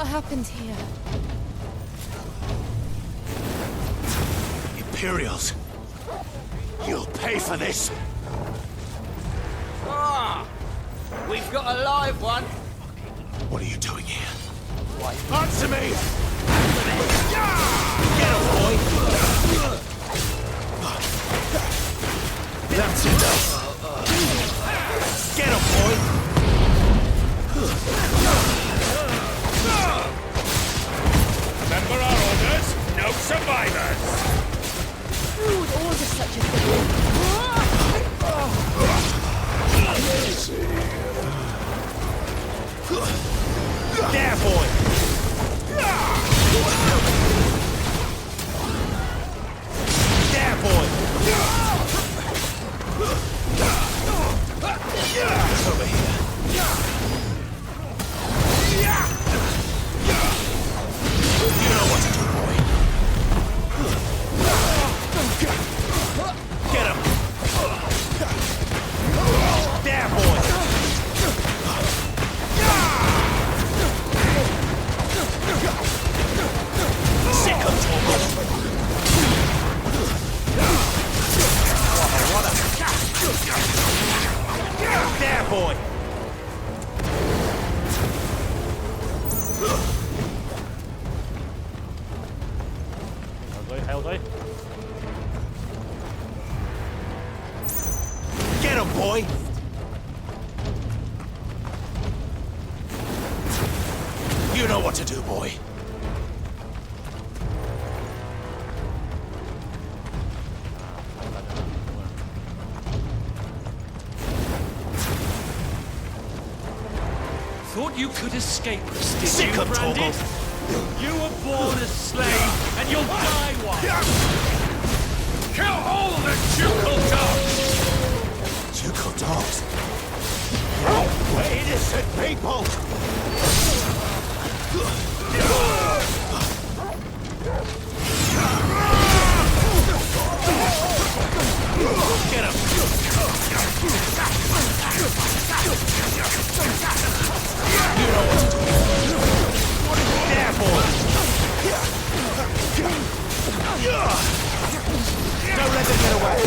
What happened here? Imperials. You'll pay for this. Ah! We've got a live one. What are you doing here? Answer me! Get him, boy! That's enough. Get him, boy! Remember our orders? No survivors! Who would order such a thing? There, boy! There, boy! Over here. You know what to do, boy. Get him! There, boy! Sick of trouble! There, boy! Get him, boy! You know what to do, boy. Thought you could escape us, did Sick you, of Branded? trouble. You were born a slave, and you'll die one. Kill all the ducal dogs! Ducal dogs? We're innocent people! Get him! You know what to do. There, boy! Don't let them get away!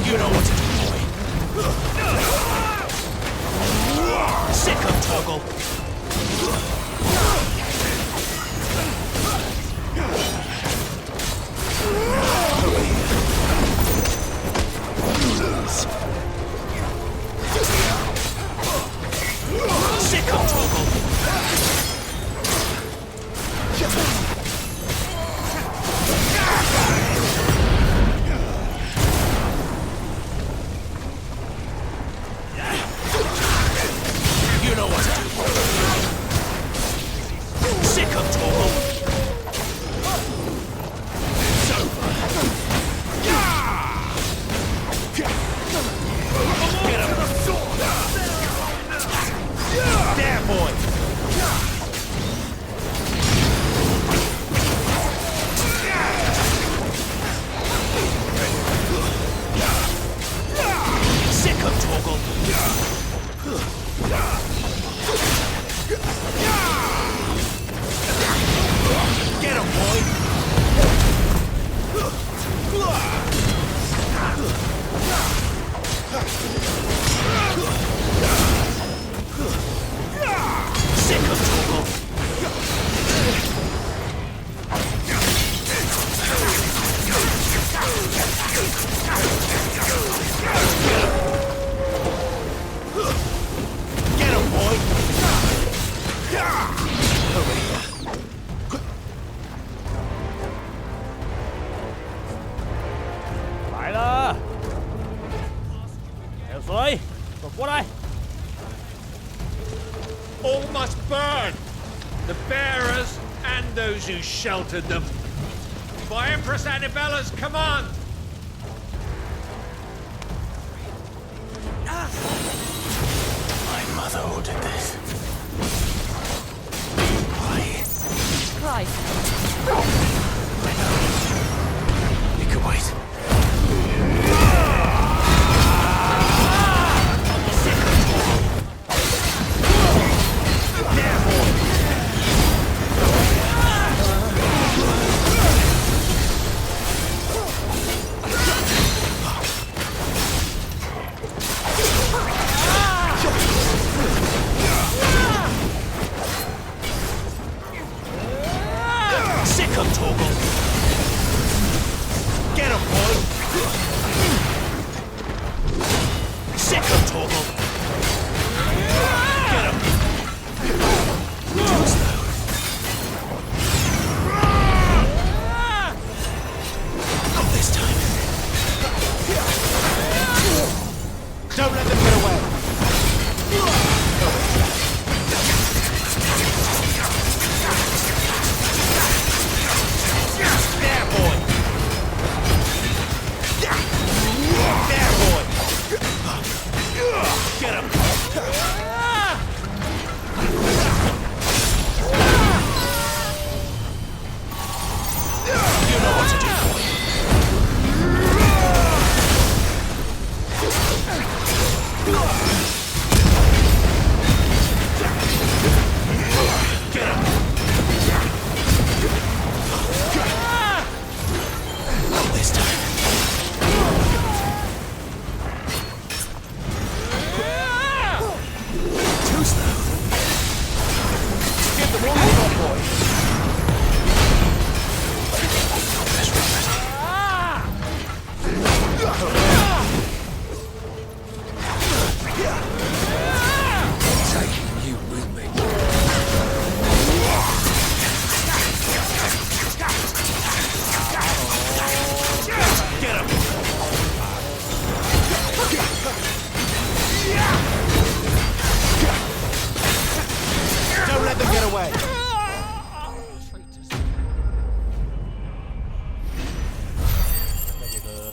You know what to do, boy. Sick of toggle! Over here. Sick of toggle! You know what to do. Sick of toggle! It's over. Get him! There, boy! Sick of toggle! Get him, boy! Sick of toggle! Get him, boy! Over here. Lại đó. Theo suối, tục qua đây. All must burn! The bearers and those who sheltered them. By Empress Annabella's command! My mother ordered this. Why? Christ. I know. You can wait. Sick of toggle! There,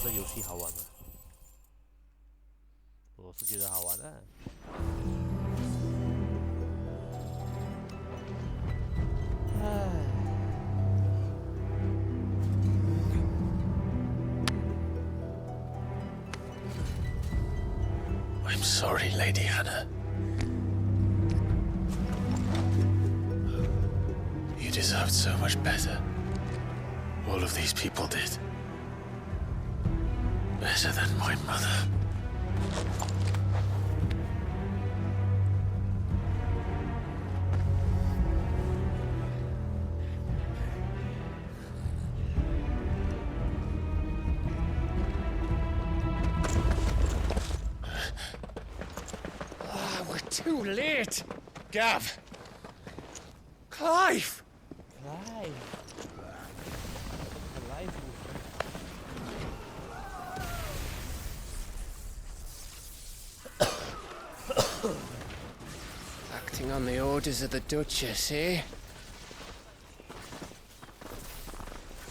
这游戏好玩吗？我是觉得好玩的。I'm sorry, Lady Hannah. You deserved so much better. All of these people did. Better than my mother. We're too late. Gav! Clive! Acting on the orders of the Duchess, eh?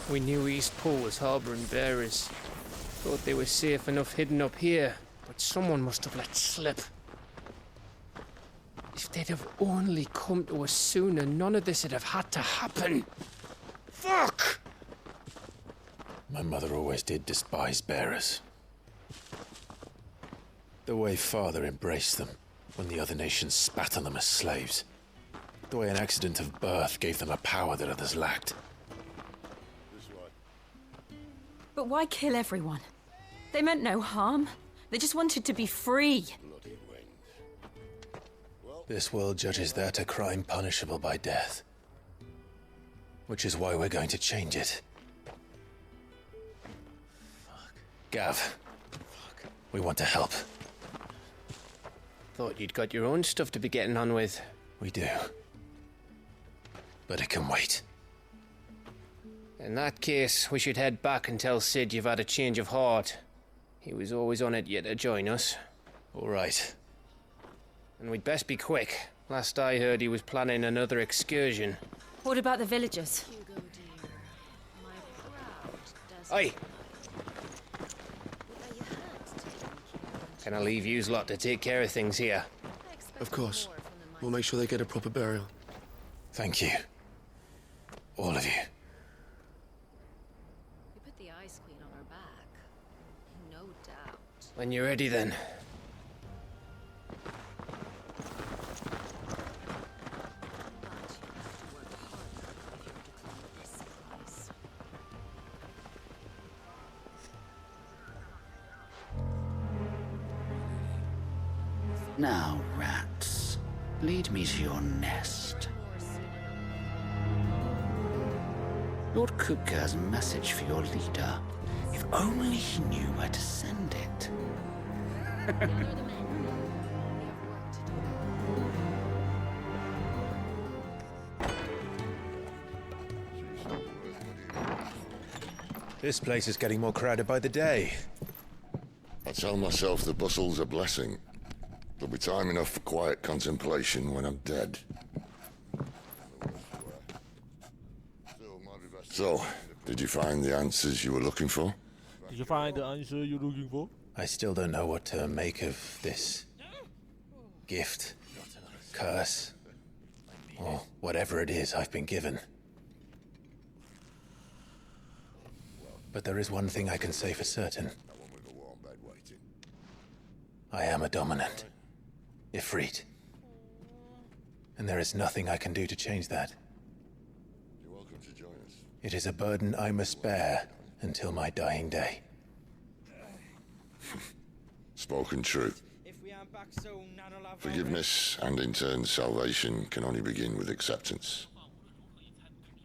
We knew Eastport was harbouring bearers. Thought they were safe enough hidden up here, but someone must have let slip. If they'd have only come to us sooner, none of this would have had to happen. Fuck! My mother always did despise bearers. The way Father embraced them when the other nations spat on them as slaves. The way an accident of birth gave them a power that others lacked. But why kill everyone? They meant no harm. They just wanted to be free. This world judges that a crime punishable by death. Which is why we're going to change it. Fuck. Gav. Fuck. We want to help. Thought you'd got your own stuff to be getting on with. We do. But it can wait. In that case, we should head back and tell Sid you've had a change of heart. He was always on it yet to join us. All right. And we'd best be quick. Last I heard, he was planning another excursion. What about the villagers? Oi! Can I leave yous lot to take care of things here? Of course. We'll make sure they get a proper burial. Thank you. All of you. We put the Ice Queen on her back. No doubt. When you're ready, then. Now, rats, lead me to your nest. Lord Kupka has a message for your leader. If only he knew where to send it. This place is getting more crowded by the day. I tell myself the bustle's a blessing. There'll be time enough for quiet contemplation when I'm dead. So, did you find the answers you were looking for? Did you find the answer you're looking for? I still don't know what to make of this gift, curse, or whatever it is I've been given. But there is one thing I can say for certain. I am a dominant. Ifrit. And there is nothing I can do to change that. You're welcome to join us. It is a burden I must bear until my dying day. Spoken true. Forgiveness and in turn salvation can only begin with acceptance.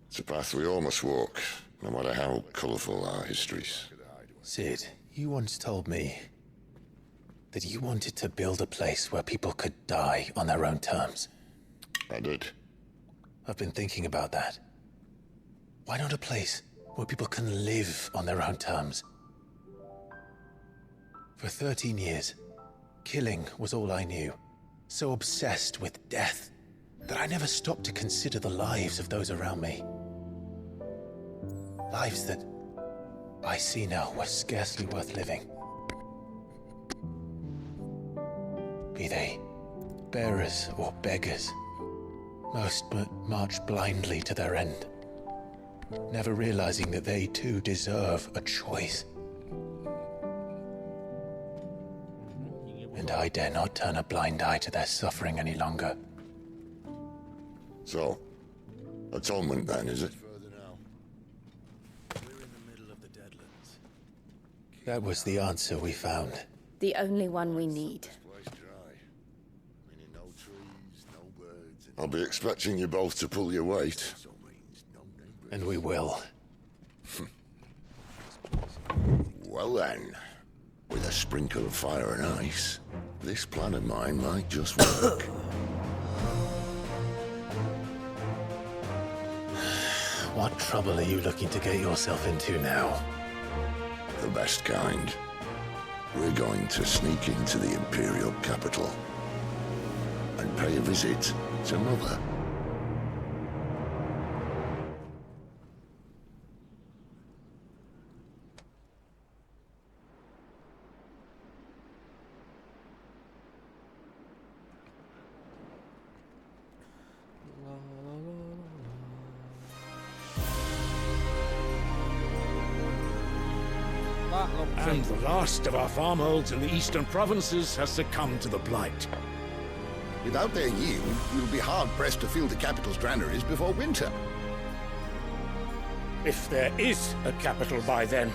It's a path we all must walk, no matter how colourful our histories. Sid, you once told me that you wanted to build a place where people could die on their own terms. I did. I've been thinking about that. Why not a place where people can live on their own terms? For 13 years, killing was all I knew. So obsessed with death that I never stopped to consider the lives of those around me. Lives that I see now was scarcely worth living. Be they bearers or beggars, most march blindly to their end, never realizing that they too deserve a choice. And I dare not turn a blind eye to their suffering any longer. So, atonement then, is it? That was the answer we found. The only one we need. I'll be expecting you both to pull your weight. And we will. Well then, with a sprinkle of fire and ice, this plan of mine might just work. What trouble are you looking to get yourself into now? The best kind. We're going to sneak into the Imperial capital and pay a visit to Mother. And the last of our farmholds in the eastern provinces has succumbed to the blight. Without their yield, you'll be hard-pressed to fill the capital's granaries before winter. If there is a capital by then,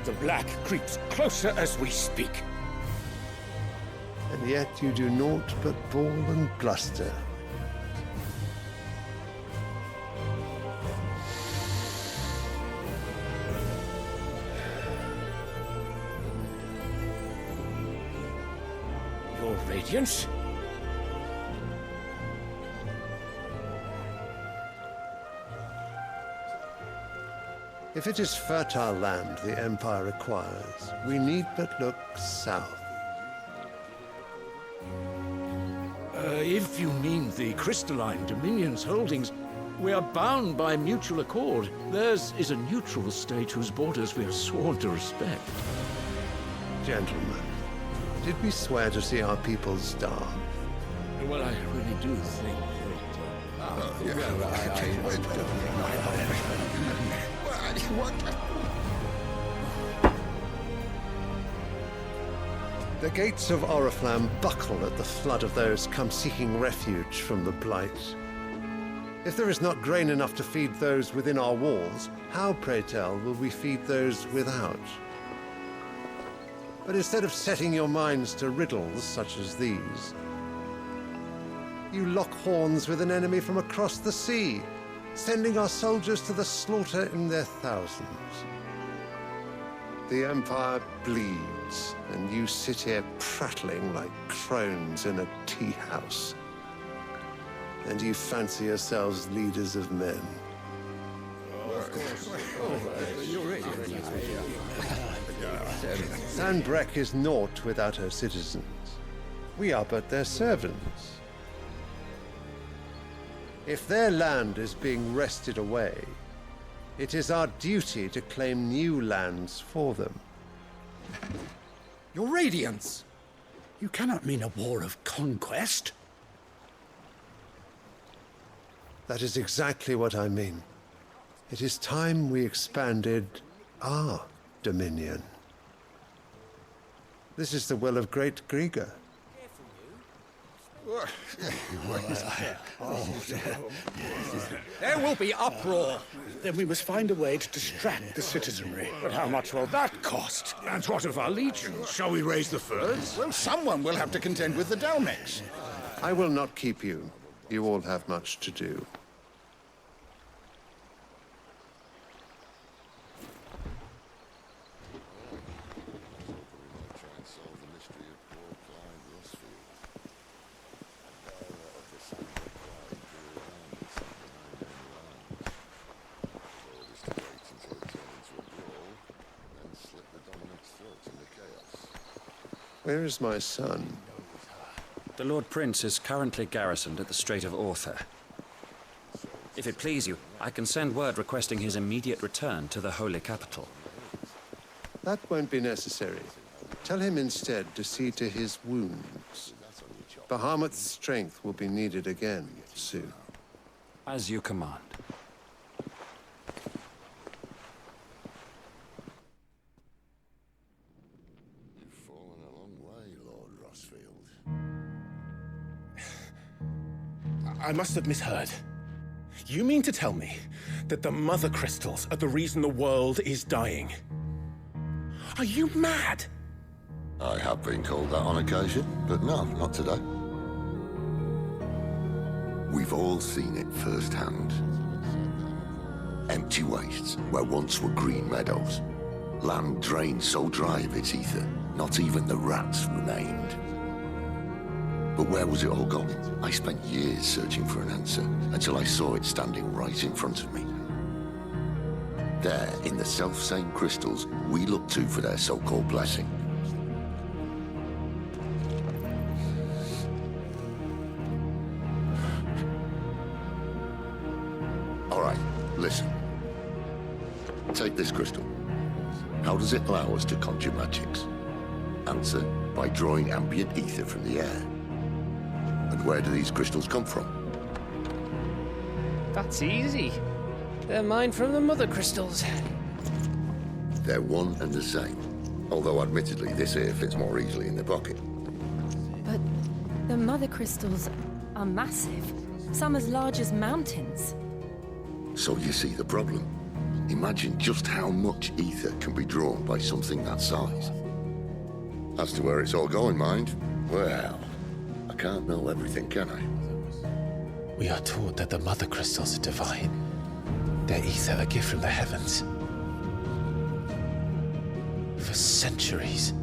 the black creeps closer as we speak. And yet you do naught but bawl and bluster. Your Radiance? If it is fertile land the Empire requires, we need but look south. If you mean the crystalline Dominion's holdings, we are bound by mutual accord. Theirs is a neutral state whose borders we are sworn to respect. Gentlemen, did we swear to see our people starve? Well, I really do think The gates of Oriflamme buckle at the flood of those come seeking refuge from the blight. If there is not grain enough to feed those within our walls, how, pray tell, will we feed those without? But instead of setting your minds to riddles such as these, you lock horns with an enemy from across the sea, sending our soldiers to the slaughter in their thousands. The Empire bleeds, and you sit here prattling like crones in a tea house. And you fancy yourselves leaders of men. Sandbreck is naught without her citizens. We are but their servants. If their land is being wrested away, it is our duty to claim new lands for them. Your Radiance! You cannot mean a war of conquest. That is exactly what I mean. It is time we expanded our dominion. This is the will of great Grieger. There will be uproar. Then we must find a way to distract the citizenry. But how much will that cost? And what of our legions? Shall we raise the furs? Well, someone will have to contend with the Dalmex. I will not keep you. You all have much to do. Where is my son? The Lord Prince is currently garrisoned at the Strait of Arthur. If it please you, I can send word requesting his immediate return to the Holy Capital. That won't be necessary. Tell him instead to see to his wounds. Bahamut's strength will be needed again soon. As you command. You've fallen a long way, Lord Rossfield. I must have misheard. You mean to tell me that the mother crystals are the reason the world is dying? Are you mad? I have been called that on occasion, but no, not today. We've all seen it firsthand. Empty wastes where once were green meadows. Land drained so dry of its ether, not even the rats remained. But where was it all gone? I spent years searching for an answer, until I saw it standing right in front of me. There, in the self-same crystals we look to for their so-called blessing. All right, listen. Take this crystal. How does it allow us to conjure magics? Answer, by drawing ambient ether from the air. And where do these crystals come from? That's easy. They're mined from the mother crystals. They're one and the same. Although admittedly this here fits more easily in the pocket. But the mother crystals are massive. Some as large as mountains. So you see the problem. Imagine just how much ether can be drawn by something that size. As to where it's all going, mind, well, I can't know everything, can I? We are taught that the mother crystals are divine. Their ether a gift from the heavens. For centuries,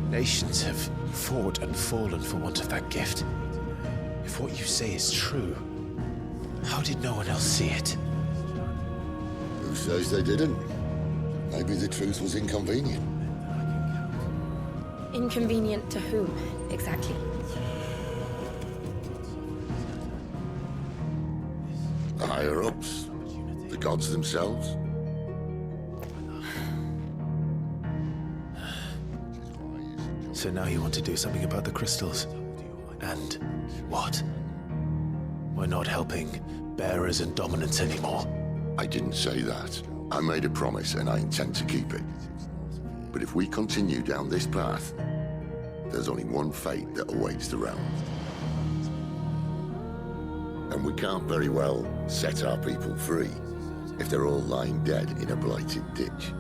nations have fought and fallen for want of that gift. If what you say is true, how did no one else see it? Who says they didn't? Maybe the truth was inconvenient. Inconvenient to whom, exactly? The higher-ups, the gods themselves. So now you want to do something about the crystals? And what? We're not helping bearers and dominants anymore. I didn't say that. I made a promise and I intend to keep it. But if we continue down this path, there's only one fate that awaits the realm. And we can't very well set our people free if they're all lying dead in a blighted ditch.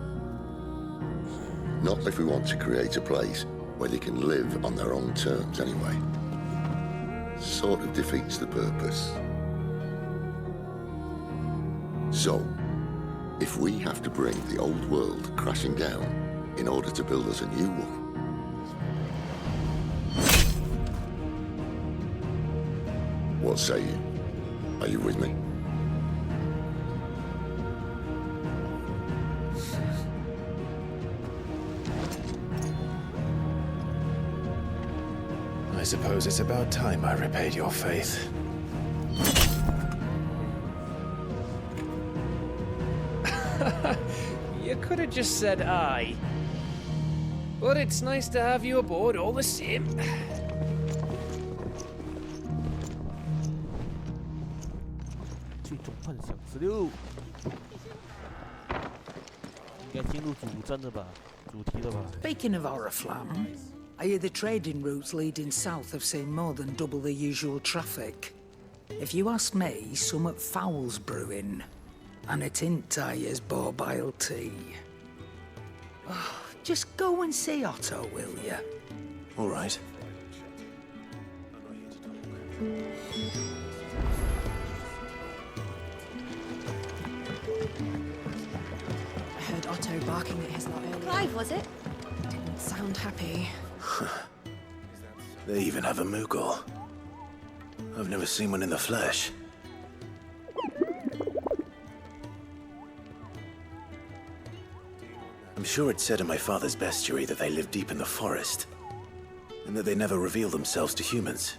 Not if we want to create a place where they can live on their own terms anyway. Sort of defeats the purpose. So, if we have to bring the old world crashing down in order to build us a new one, what say you? Are you with me? I suppose it's about time I repaid your faith. You could have just said aye. But it's nice to have you aboard all the same. 最终幻想16，应该进入主阵了吧？主题了吧？ Speaking of Oriflamme, I hear the trading routes leading south have seen more than double the usual traffic. If you ask me, some at foul's brewing. And a Tintyre's borbile tea. Oh, just go and see Otto, will you? All right. I heard Otto barking at his lot earlier. Clive, was it? Didn't sound happy. They even have a Moogle. I've never seen one in the flesh. I'm sure it said in my father's bestiary that they live deep in the forest, and that they never reveal themselves to humans.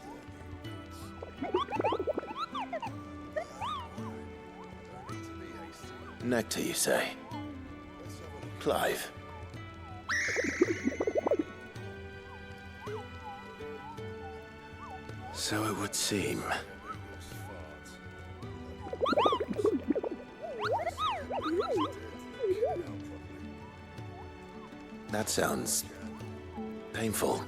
Nectar, you say? Clive. So it would seem. That sounds painful.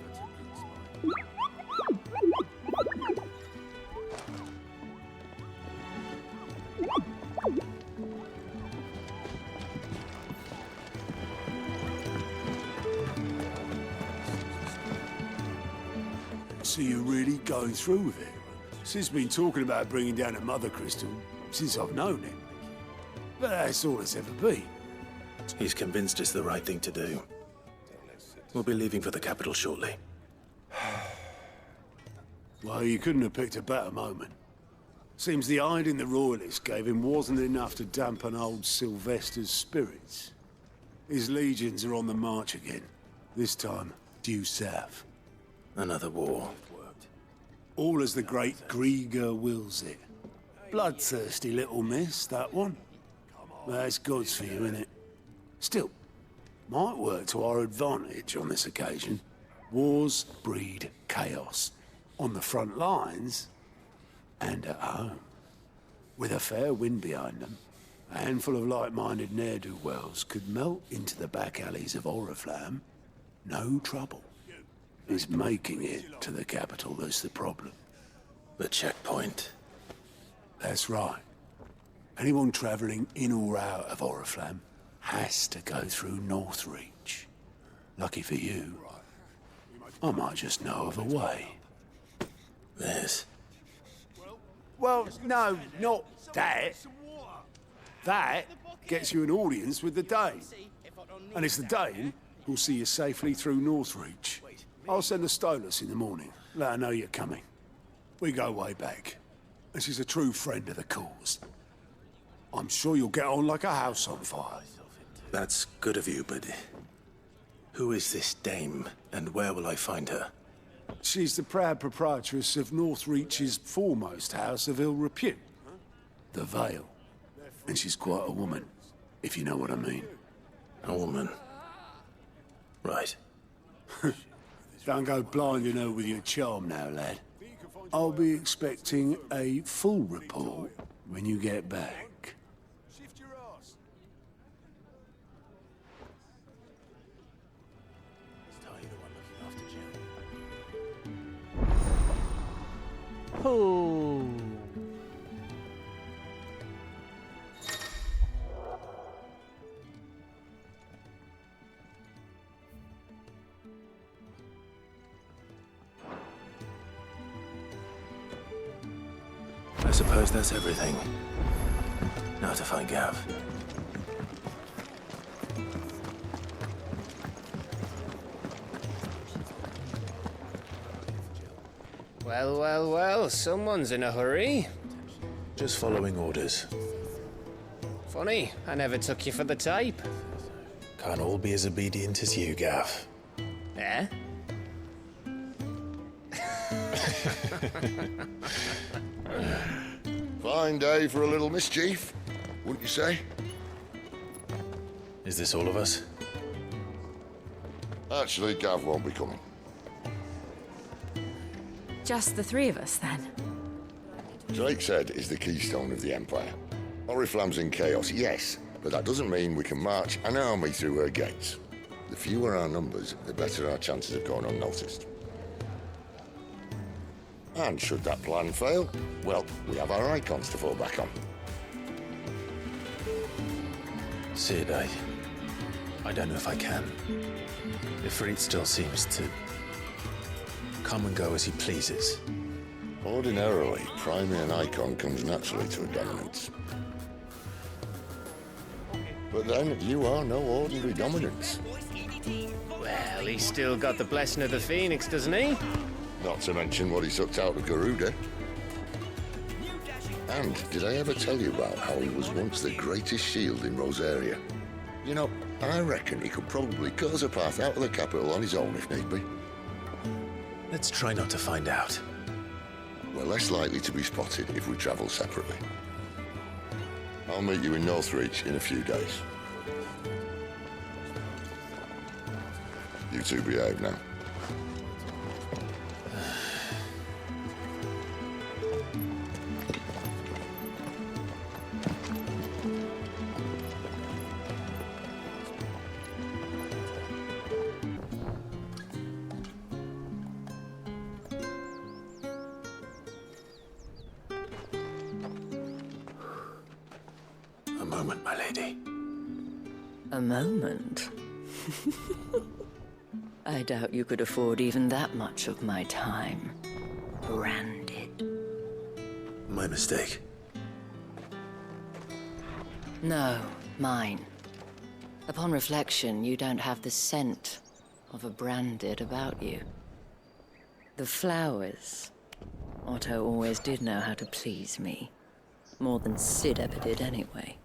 So you're really going through with it? Sid's been talking about bringing down a mother crystal since I've known him. But that's all it's ever been. He's convinced it's the right thing to do. We'll be leaving for the capital shortly. Well, you couldn't have picked a better moment. Seems the hiding the royalists gave him wasn't enough to dampen old Sylvester's spirits. His legions are on the march again. This time, due south. Another war. All as the great Grieger wills it. Bloodthirsty little miss, that one. That's God's for you, innit? Still, might work to our advantage on this occasion. Wars breed chaos. On the front lines, and at home. With a fair wind behind them, a handful of like-minded ne'er-do-wells could melt into the back alleys of Oriflamme. No trouble. It's making it to the capital that's the problem. The checkpoint. That's right. Anyone travelling in or out of Oriflamme has to go through Northreach. Lucky for you, I might just know of a way. This? Well, no, not that. That gets you an audience with the Dane. And it's the Dane who'll see you safely through Northreach. I'll send a Stolas in the morning. Let her know you're coming. We go way back. And she's a true friend of the cause. I'm sure you'll get on like a house on fire. That's good of you, but who is this dame, and where will I find her? She's the proud proprietress of Northreach's foremost house of ill repute, the Vale. And she's quite a woman, if you know what I mean. A woman? Right. Don't go blinding her with your charm now, lad. I'll be expecting a full report when you get back. Oh. I suppose that's everything. Now to find Gav. Well, well, well, someone's in a hurry. Just following orders. Funny, I never took you for the type. Can't all be as obedient as you, Gav. Eh? Fine day for a little mischief, wouldn't you say? Is this all of us? Actually, Gav won't be coming. Just the three of us, then? Drake's Head is the keystone of the Empire. Oriflamme's in chaos, yes, but that doesn't mean we can march an army through her gates. The fewer our numbers, the better our chances of going unnoticed. And should that plan fail, well, we have our icons to fall back on. Sid, I don't know if I can. Ifrit still seems to come and go as he pleases. Ordinarily, priming an icon comes naturally to a dominance. But then, you are no ordinary dominance. Well, he's still got the blessing of the Phoenix, doesn't he? Not to mention what he sucked out of Garuda. And did I ever tell you about how he was once the greatest shield in Rosaria? You know, I reckon he could probably cause a path out of the capital on his own if need be. Let's try not to find out. We're less likely to be spotted if we travel separately. I'll meet you in Northreach in a few days. You two behave now. A moment, my lady. A moment? I doubt you could afford even that much of my time. Branded. My mistake. No, mine. Upon reflection, you don't have the scent of a branded about you. The flowers. Otto always did know how to please me. More than Sid ever did anyway.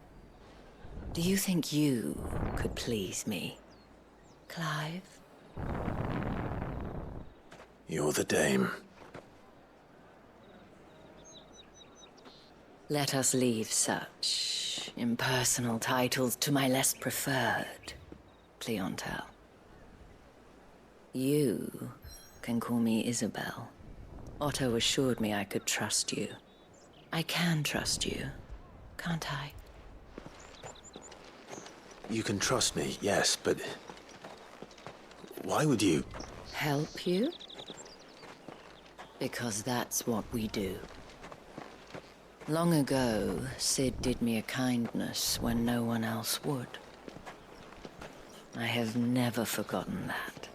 Do you think you could please me, Clive? You're the dame. Let us leave such impersonal titles to my less preferred clientele. You can call me Isabel. Otto assured me I could trust you. I can trust you, can't I? You can trust me, yes, but why would you? Help you? Because that's what we do. Long ago, Sid did me a kindness when no one else would. I have never forgotten that.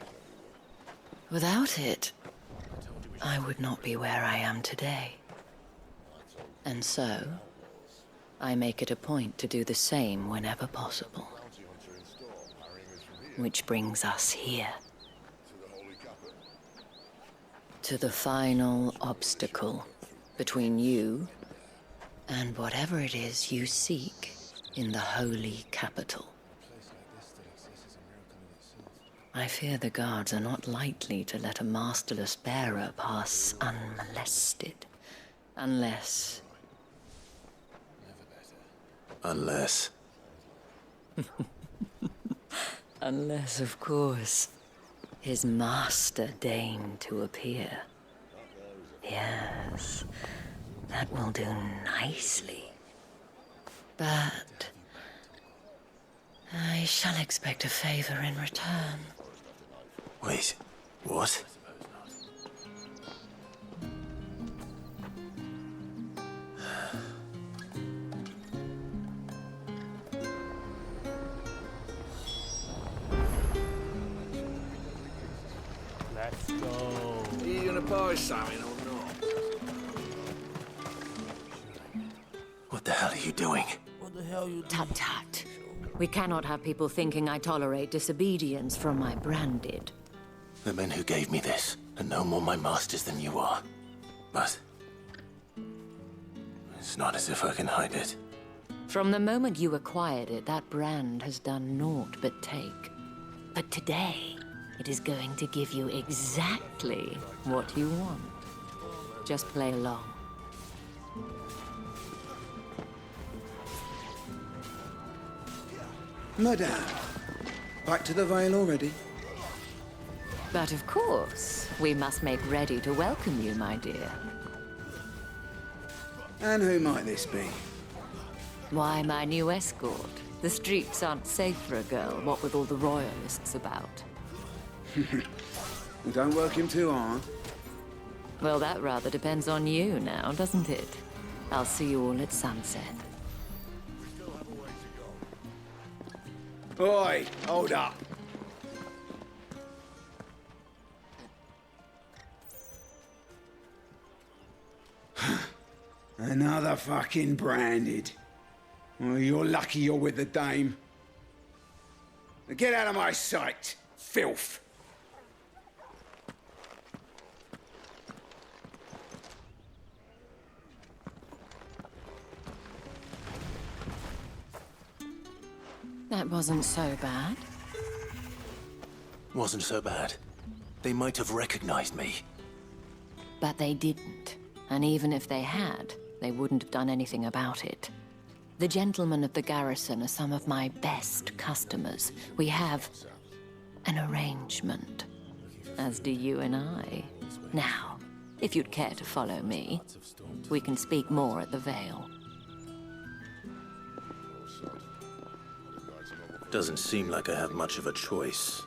Without it, I would not be where I am today. And so, I make it a point to do the same whenever possible. Which brings us here. To the final obstacle between you and whatever it is you seek in the holy capital. I fear the guards are not likely to let a masterless bearer pass unmolested. Unless... Unless, of course, his master deigned to appear. Yes, that will do nicely. But I shall expect a favor in return. Wait, what? Let's go. Are you gonna buy something or not? What the hell are you doing? What the hell you Tut tut. We cannot have people thinking I tolerate disobedience from my branded. The men who gave me this are no more my masters than you are. But it's not as if I can hide it. From the moment you acquired it, that brand has done naught but take. But today, it is going to give you exactly what you want. Just play along. Madame, back to the Vale already? But of course, we must make ready to welcome you, my dear. And who might this be? Why, my new escort. The streets aren't safe for a girl, what with all the royalists about. Well, don't work him too hard. Well, that rather depends on you now, doesn't it? I'll see you all at sunset. Oi, hold up. Another fucking branded. Well, you're lucky you're with the dame. Now get out of my sight, filth. That wasn't so bad. Wasn't so bad. They might have recognized me. But they didn't. And even if they had, they wouldn't have done anything about it. The gentlemen of the garrison are some of my best customers. We have an arrangement. As do you and I. Now, if you'd care to follow me, we can speak more at the Vale. Doesn't seem like I have much of a choice.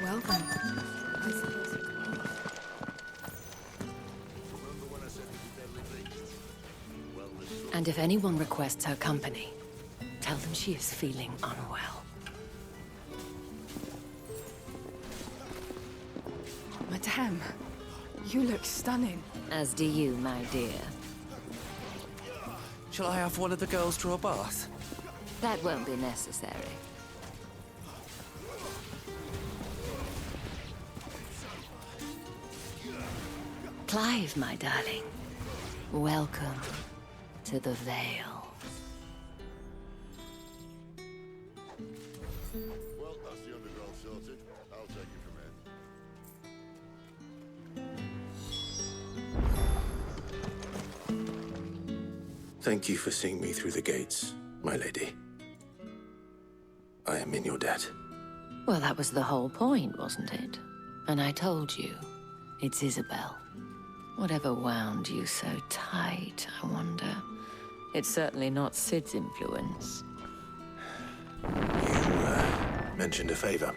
Well then, I suppose. And if anyone requests her company, tell them she is feeling unwell. Madame, you look stunning. As do you, my dear. Shall I have one of the girls draw a bath? That won't be necessary. Clive, my darling. Welcome to the Vale. Well, that's the underground sorted. I'll take it from here. Thank you for seeing me through the gates, my lady. I am in your debt. Well, that was the whole point, wasn't it? And I told you, it's Isabel. Whatever wound you so tight, I wonder. It's certainly not Sid's influence. You mentioned a favor.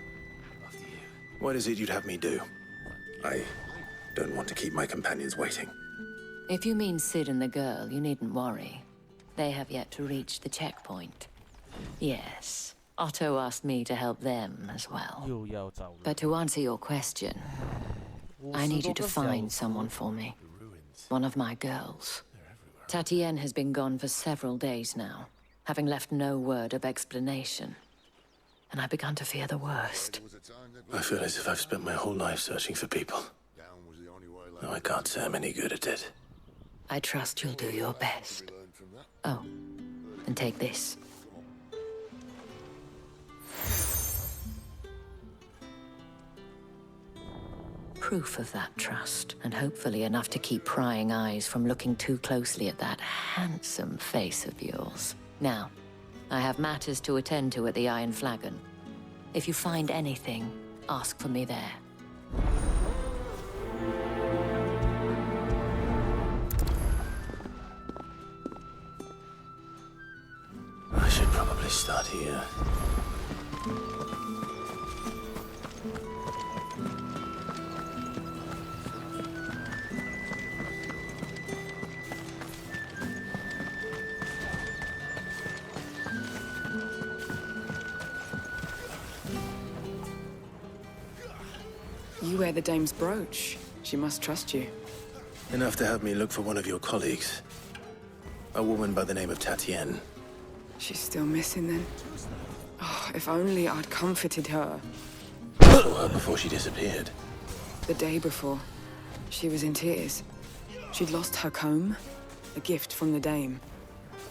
What is it you'd have me do? I don't want to keep my companions waiting. If you mean Sid and the girl, you needn't worry. They have yet to reach the checkpoint. Yes, Otto asked me to help them as well. But to answer your question, I need you to find someone for me. One of my girls. Tatienne has been gone for several days now, having left no word of explanation. And I've begun to fear the worst. I feel as if I've spent my whole life searching for people. No, I can't say I'm any good at it. I trust you'll do your best. Oh, and take this. Proof of that trust, and hopefully enough to keep prying eyes from looking too closely at that handsome face of yours. Now, I have matters to attend to at the Iron Flagon. If you find anything, ask for me there. I should probably start here. You wear the dame's brooch. She must trust you. Enough to have me look for one of your colleagues. A woman by the name of Tatienne. She's still missing then. Oh, if only I'd comforted her. I saw her before she disappeared. The day before, she was in tears. She'd lost her comb, a gift from the dame.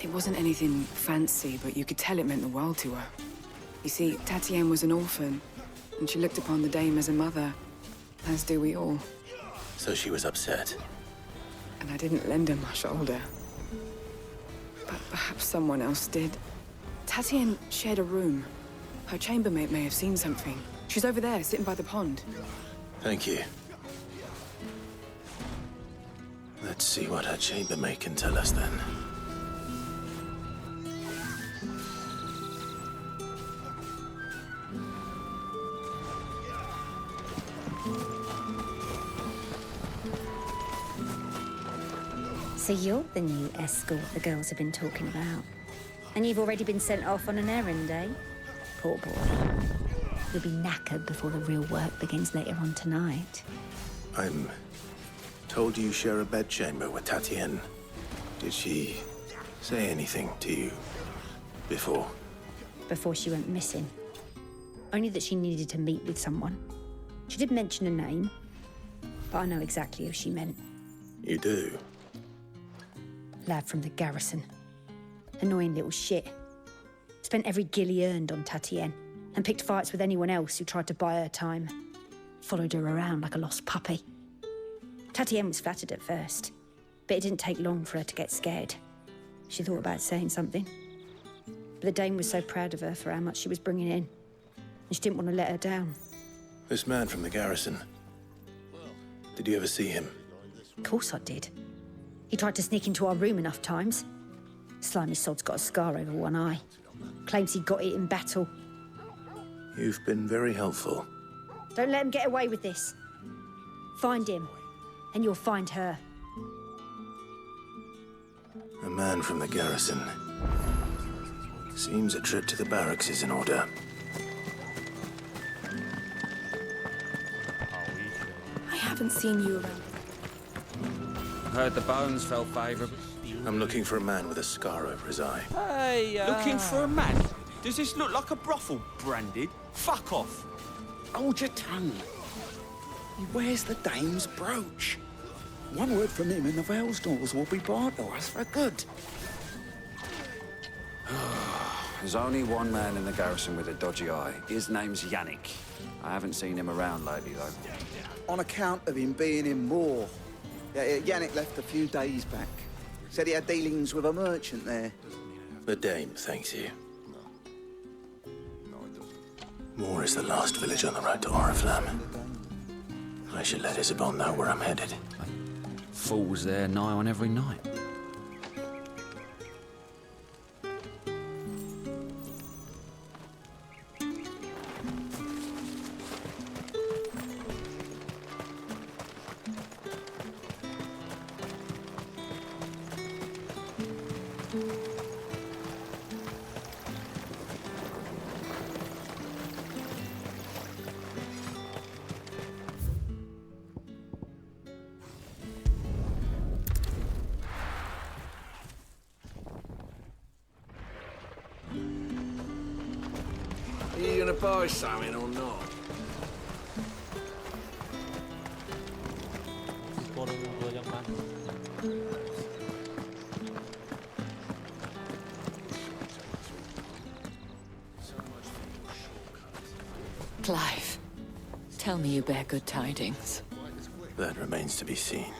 It wasn't anything fancy, but you could tell it meant the world to her. You see, Tatienne was an orphan, and she looked upon the dame as a mother, as do we all. So she was upset. And I didn't lend her my shoulder. But perhaps someone else did. Tatienne shared a room. Her chambermaid may have seen something. She's over there, sitting by the pond. Thank you. Let's see what her chambermaid can tell us then. So you're the new escort the girls have been talking about. And you've already been sent off on an errand, eh? Poor boy. You'll be knackered before the real work begins later on tonight. I'm told you share a bedchamber with Tatienne. Did she say anything to you before? Before she went missing. Only that she needed to meet with someone. She did mention a name, but I know exactly who she meant. You do? Lad from the garrison. Annoying little shit. Spent every guil he earned on Tatienne, and picked fights with anyone else who tried to buy her time. Followed her around like a lost puppy. Tatienne was flattered at first, but it didn't take long for her to get scared. She thought about saying something. But the Dame was so proud of her for how much she was bringing in, and she didn't want to let her down. This man from the garrison. Did you ever see him? Of course I did. He tried to sneak into our room enough times. Slimy sod's got a scar over one eye. Claims he got it in battle. You've been very helpful. Don't let him get away with this. Find him, and you'll find her. A man from the garrison. Seems a trip to the barracks is in order. I haven't seen you around. Heard the bones fell favourable. I'm looking for a man with a scar over his eye. Hey, Looking for a man? Does this look like a brothel, Branded? Fuck off! Hold your tongue. He wears the Dame's brooch. One word from him and the Velsdorls will be brought to us for good. There's only one man in the garrison with a dodgy eye. His name's Yannick. I haven't seen him around lately, though. On account of him being in Moor. Yeah, Yannick left a few days back. Said he had dealings with a merchant there. The Dame thanks you. Moor is the last village on the road to Oriflamme. I should let Isabel know where I'm headed. Fools there nigh on every night. Are you gonna buy something or not? Clive, tell me you bear good tidings. That remains to be seen.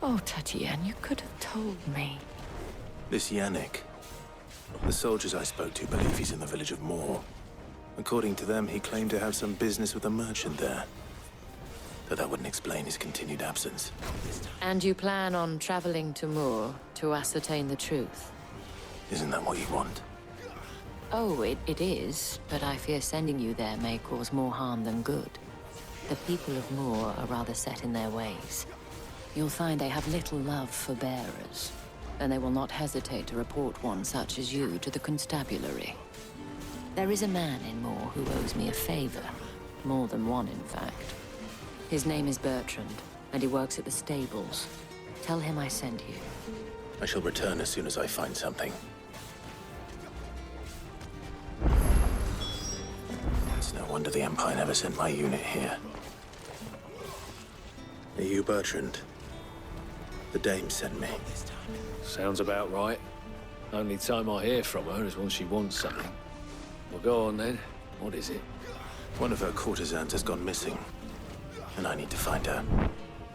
Oh, Tatienne, you could have told me. This Yannick. The soldiers I spoke to believe he's in the village of Moor. According to them, he claimed to have some business with a merchant there. But that wouldn't explain his continued absence. And you plan on traveling to Moor to ascertain the truth? Isn't that what you want? Oh, it is, but I fear sending you there may cause more harm than good. The people of Moor are rather set in their ways. You'll find they have little love for bearers, and they will not hesitate to report one such as you to the constabulary. There is a man in Moor who owes me a favor. More than one, in fact. His name is Bertrand, and he works at the stables. Tell him I sent you. I shall return as soon as I find something. It's no wonder the Empire never sent my unit here. Are you Bertrand? The Dame sent me. Sounds about right. Only time I hear from her is when she wants something. Well, go on then. What is it? One of her courtesans has gone missing, and I need to find her.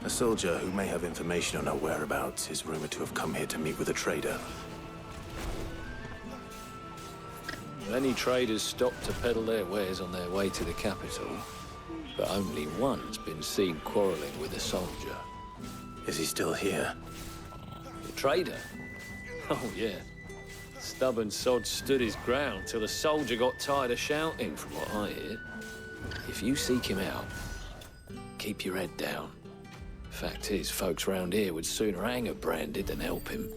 A soldier who may have information on her whereabouts is rumored to have come here to meet with a trader. Many traders stop to peddle their wares on their way to the capital, but only one's been seen quarrelling with a soldier. Is he still here? The trader? Oh, yeah. Stubborn sod stood his ground till the soldier got tired of shouting, from what I hear. If you seek him out, keep your head down. Fact is, folks round here would sooner hang a Branded than help him.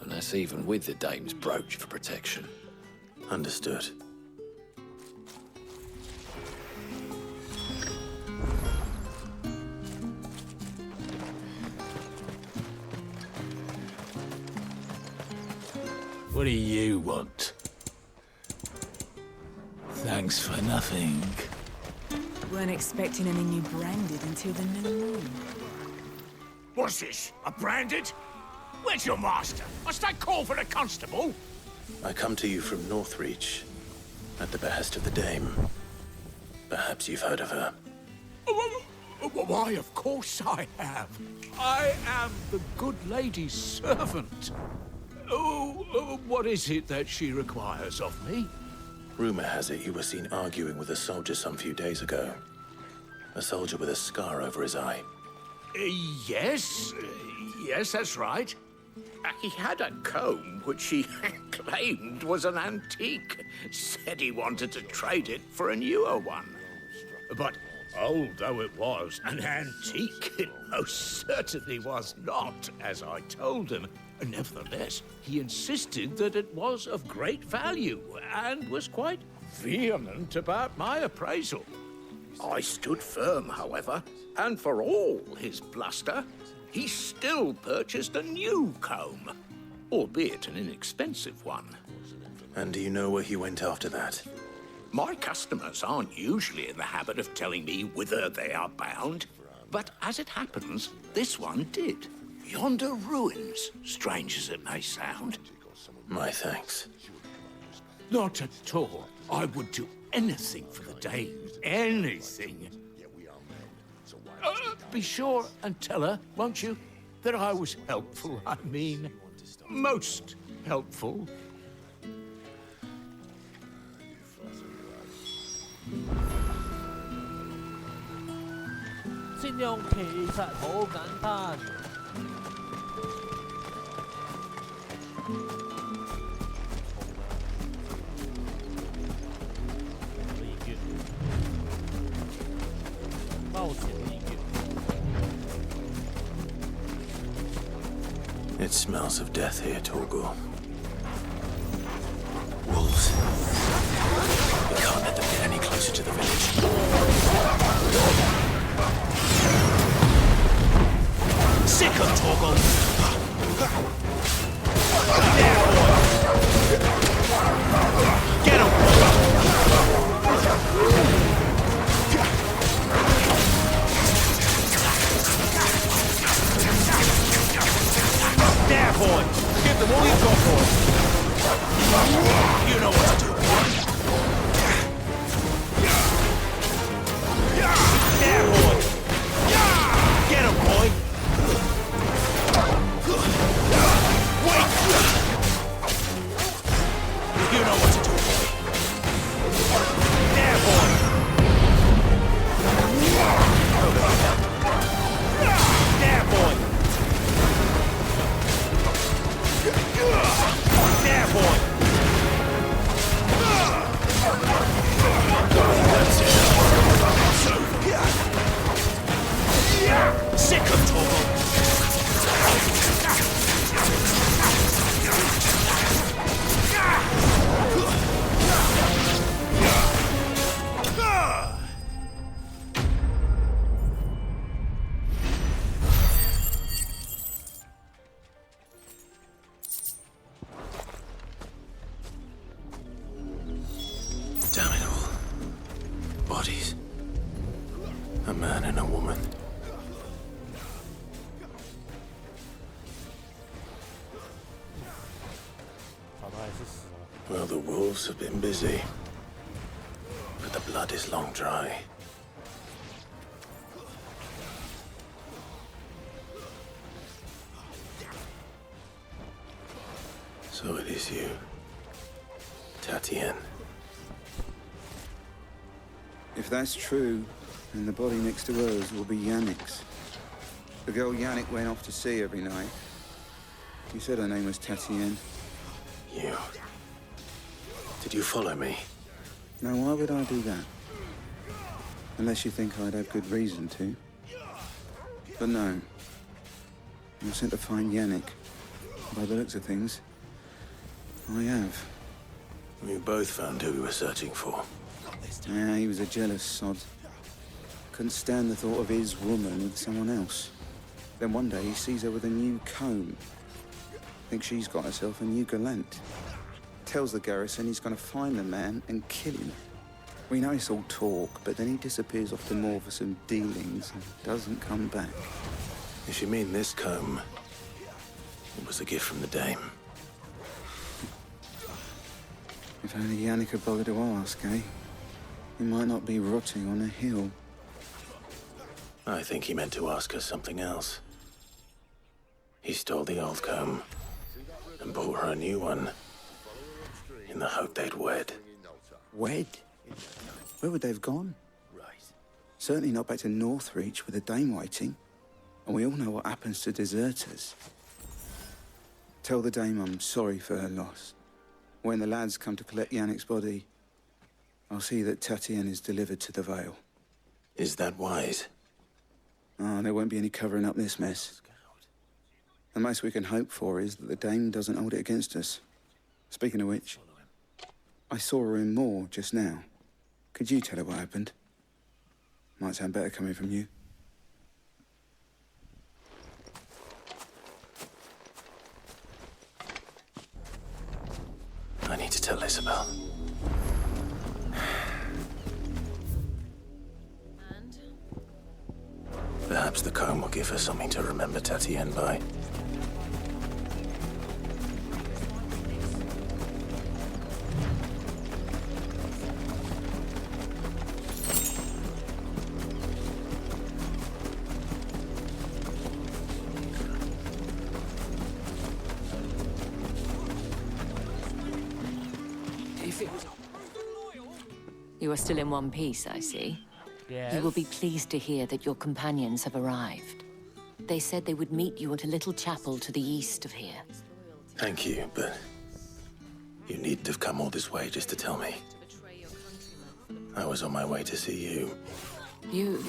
And that's even with the Dame's brooch for protection. Understood. What do you want? Thanks for nothing. Weren't expecting any new branded until the new moon. What's this? A branded? Where's your master? Must I call for the constable? I come to you from Northreach, at the behest of the Dame. Perhaps you've heard of her. Why, of course I have. I am the good lady's servant. What is it that she requires of me? Rumor has it you were seen arguing with a soldier some few days ago. A soldier with a scar over his eye. Yes. Yes, that's right. He had a comb which he claimed was an antique. Said he wanted to trade it for a newer one. But old though it was, an antique it most certainly was not, as I told him. Nevertheless, he insisted that it was of great value and was quite vehement about my appraisal. I stood firm, however, and for all his bluster, he still purchased a new comb, albeit an inexpensive one. And do you know where he went after that? My customers aren't usually in the habit of telling me whither they are bound, but as it happens, this one did. Yonder ruins, strange as it may sound. My thanks. Not at all. I would do anything for the Dame. Anything. Be sure and tell her, won't you, that I was helpful. I mean, most helpful. It smells of death here, Torgor. Wolves. We can't let them get any closer to the village. Sick of Torgor! Get him! There, boy! Give them all you've got for it! You know what to do. There, boy! Get him, boy! Wait! You know what to do, boy. There, boy! There, boy! There, boy! That's it. Sick of Torgor! Damn it all. Bodies. A man and a woman. Well, the wolves have been busy. But the blood is long dry. So it is you, Tatienne. If that's true, then the body next to hers will be Yannick's. The girl Yannick went off to sea every night. You said her name was Tatienne. You... Did you follow me? Now, why would I do that? Unless you think I'd have good reason to. But no. I was sent to find Yannick. By the looks of things, I have. We both found who we were searching for. Yeah, he was a jealous sod. Couldn't stand the thought of his woman with someone else. Then one day he sees her with a new comb. Thinks she's got herself a new gallant. Tells the garrison he's gonna find the man and kill him. We know it's all talk, but then he disappears off to more for some dealings and doesn't come back. If you mean this comb, it was a gift from the Dame. If only Yannick had bothered to ask, eh? He might not be rotting on a hill. I think he meant to ask her something else. He stole the old comb and bought her a new one in the hope they'd wed. Wed? Where would they have gone? Certainly not back to Northreach with the Dame waiting. And we all know what happens to deserters. Tell the Dame I'm sorry for her loss. When the lads come to collect Yannick's body, I'll see that Tatienne is delivered to the Vale. Is that wise? Oh, there won't be any covering up this mess. The most we can hope for is that the Dame doesn't hold it against us. Speaking of which, I saw her in Moor just now. Could you tell her what happened? Might sound better coming from you. I need to tell Isabel. Perhaps the comb will give her something to remember Tatienne by. You are still in one piece, I see. Yes. You will be pleased to hear that your companions have arrived. They said they would meet you at a little chapel to the east of here. Thank you, but you needn't have come all this way just to tell me. I was on my way to see you. You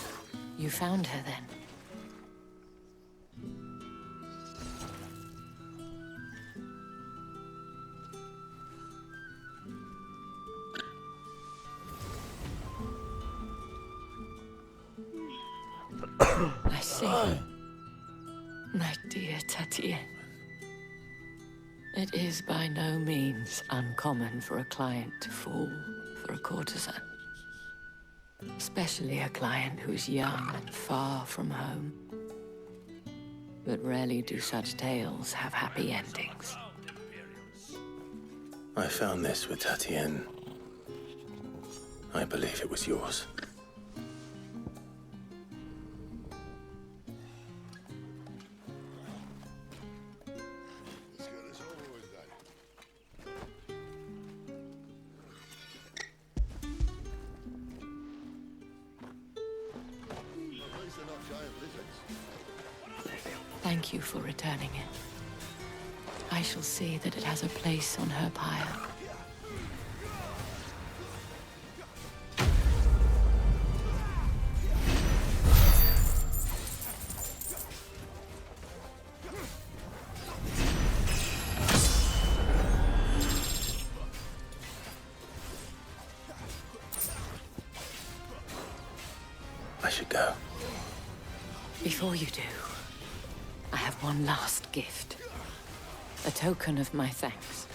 found her then? I see. My dear Tatienne. It is by no means uncommon for a client to fall for a courtesan. Especially a client who's young and far from home. But rarely do such tales have happy endings. I found this with Tatienne. I believe it was yours. Thank you for returning it. I shall see that it has a place on her pyre. I should go. Before you do, I have one last gift. A token of my thanks.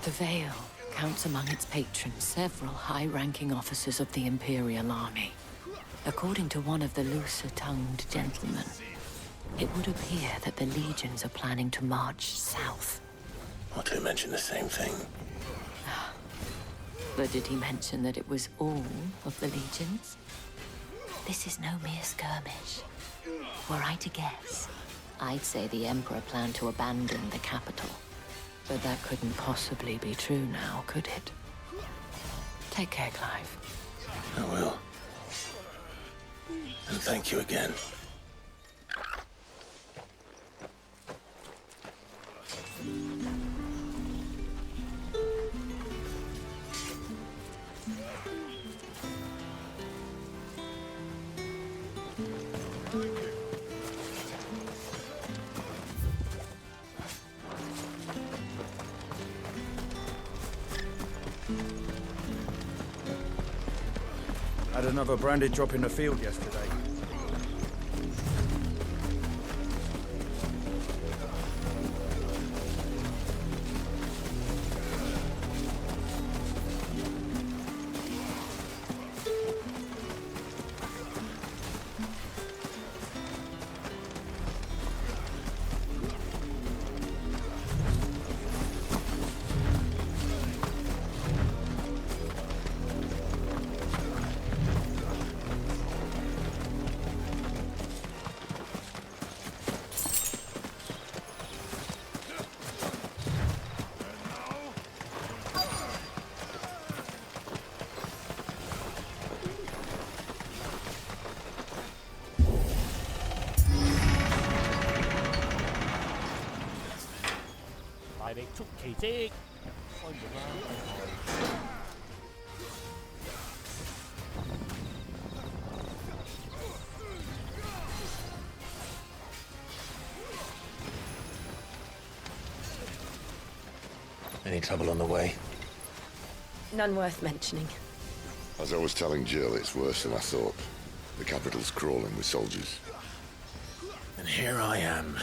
The Vale counts among its patrons several high-ranking officers of the Imperial Army. According to one of the looser-tongued gentlemen, it would appear that the legions are planning to march south. Or to mention the same thing. But did he mention that it was all of the legions? This is no mere skirmish. Were I to guess, I'd say the Emperor planned to abandon the capital. But that couldn't possibly be true now, could it? Take care, Clive. I will. And thank you again. Had another branded drop in the field yesterday. 大力速奇蹟，開門啦！ Any trouble on the way? None worth mentioning. As I was telling Jill, it's worse than I thought. The capital's crawling with soldiers. And here I am,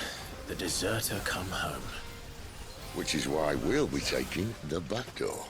the deserter come home. Which is why we'll be taking the back door.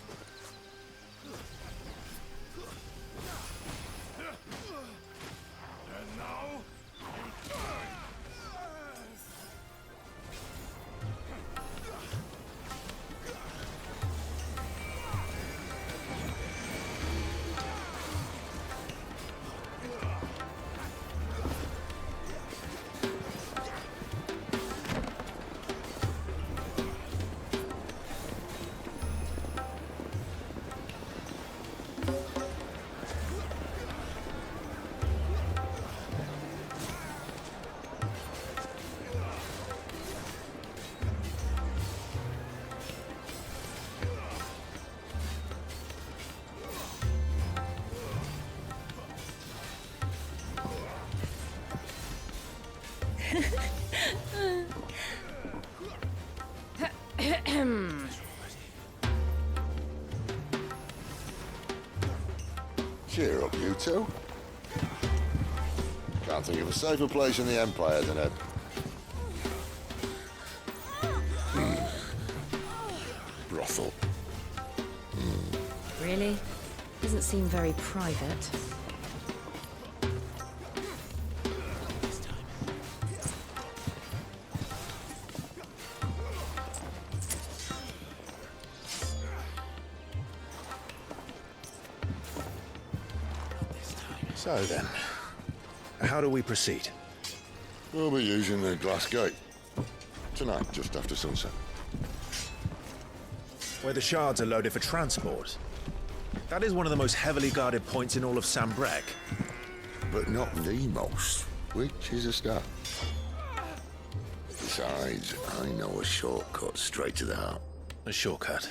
Cheer up, you two. Can't think of a safer place in the Empire than a... brothel. Really? Doesn't seem very private. So then, how do we proceed? We'll be using the glass gate. Tonight, just after sunset. Where the shards are loaded for transport. That is one of the most heavily guarded points in all of Sambrek. But not the most, which is a start. Besides, I know a shortcut straight to the heart. A shortcut?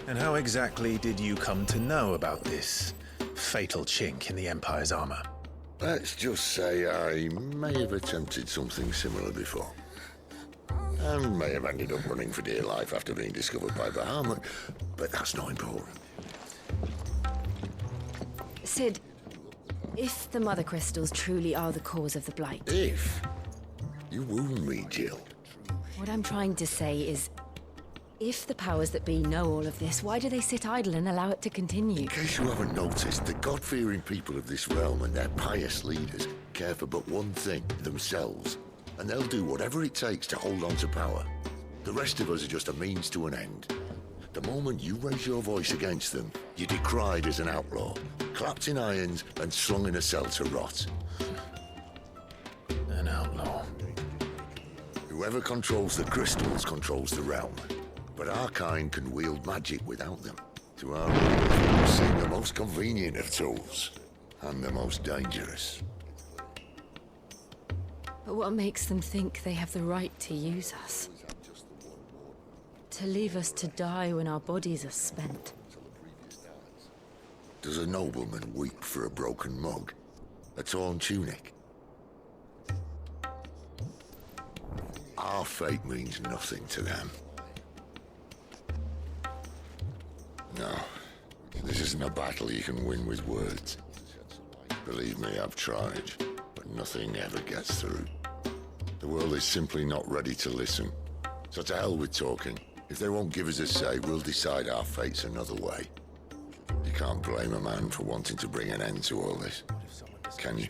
And how exactly did you come to know about this fatal chink in the Empire's armor? Let's just say I may have attempted something similar before. And may have ended up running for dear life after being discovered by Bahamut, but that's not important. Sid, if the Mother Crystals truly are the cause of the Blight... If? You wound me, Jill. What I'm trying to say is, if the powers that be know all of this, why do they sit idle and allow it to continue? In case you haven't noticed, the God-fearing people of this realm and their pious leaders care for but one thing, themselves. And they'll do whatever it takes to hold on to power. The rest of us are just a means to an end. The moment you raise your voice against them, you're decried as an outlaw, clapped in irons and slung in a cell to rot. An outlaw. Whoever controls the crystals controls the realm. But our kind can wield magic without them. To our rulers, they seem the most convenient of tools, and the most dangerous. But what makes them think they have the right to use us? To leave us to die when our bodies are spent? Does a nobleman weep for a broken mug? A torn tunic? Our fate means nothing to them. No, this isn't a battle you can win with words. Believe me, I've tried, but nothing ever gets through. The world is simply not ready to listen. So to hell with talking. If they won't give us a say, we'll decide our fates another way. You can't blame a man for wanting to bring an end to all this, can you?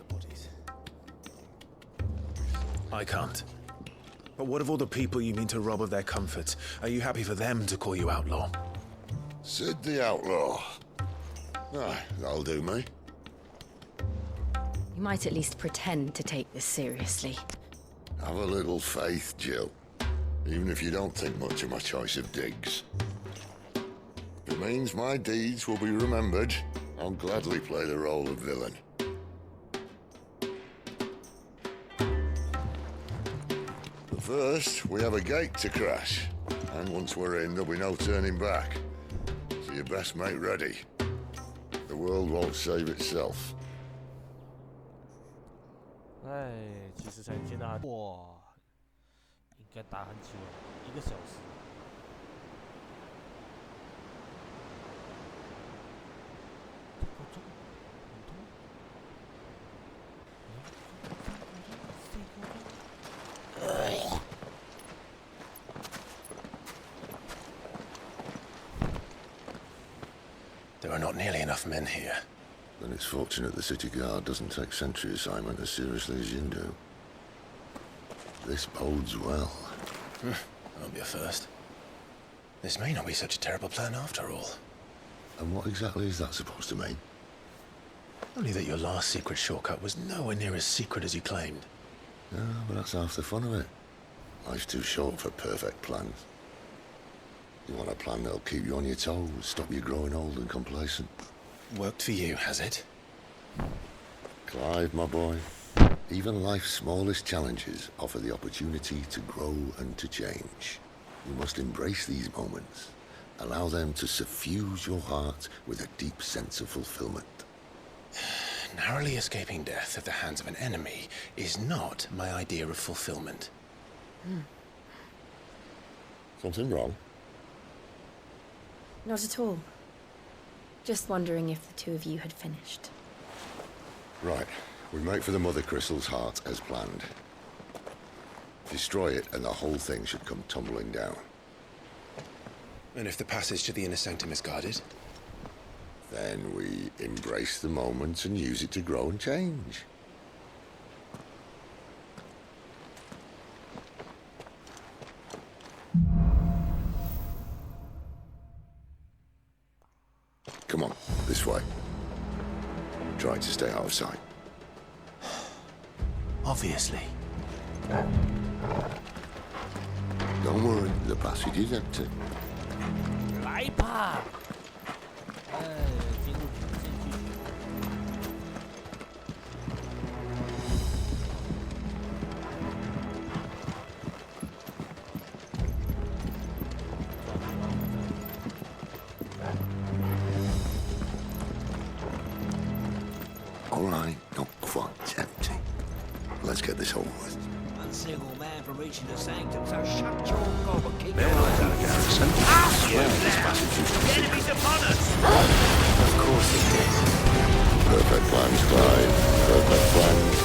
I can't. But what of all the people you mean to rob of their comforts? Are you happy for them to call you outlaw? Sid the Outlaw. Ah, that'll do me. You might at least pretend to take this seriously. Have a little faith, Jill. Even if you don't think much of my choice of digs. If it means my deeds will be remembered, I'll gladly play the role of villain. The First, we have a gate to crash. And once we're in, there'll be no turning back. So you best make ready. The world won't save itself. 哎，其实才见到他，哇，应该打很久了，1个小时。There are not nearly enough men here. Then it's fortunate the city guard doesn't take sentry assignment as seriously as you do. This bodes well. Won't be a first. This may not be such a terrible plan after all. And what exactly is that supposed to mean? Only that your last secret shortcut was nowhere near as secret as you claimed. Yeah, but that's half the fun of it. Life's too short for perfect plans. You want a plan that'll keep you on your toes, stop you growing old and complacent. Worked for you, has it? Clive, my boy. Even life's smallest challenges offer the opportunity to grow and to change. You must embrace these moments. Allow them to suffuse your heart with a deep sense of fulfillment. Narrowly escaping death at the hands of an enemy is not my idea of fulfillment. Something wrong? Not at all. Just wondering if the two of you had finished. Right. We make for the Mother Crystal's heart as planned. Destroy it and the whole thing should come tumbling down. And if the passage to the inner sanctum is guarded? Then we embrace the moment and use it to grow and change. Come on, this way. Try to stay out of sight. Obviously. Don't worry, the passage is empty. 来吧！进入主线剧情。All right, not quite empty. Let's get this over with. One single man from reaching the sanctum, so shut your gob and keep Man, your eyes I on got the Garrison. Ah, you Well, this there! passage used to The be- enemy's upon us! Of course it did. Perfect plans, Clive. Perfect plans.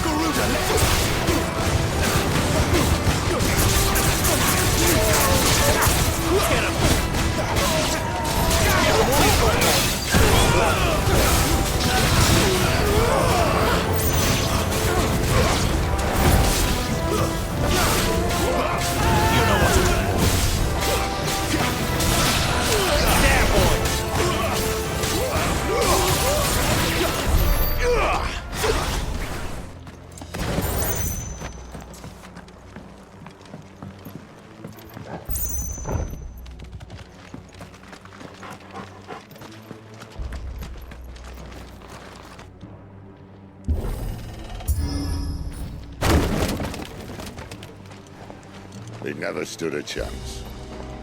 Garuda, get him! You know what to do. There, boys! He never stood a chance.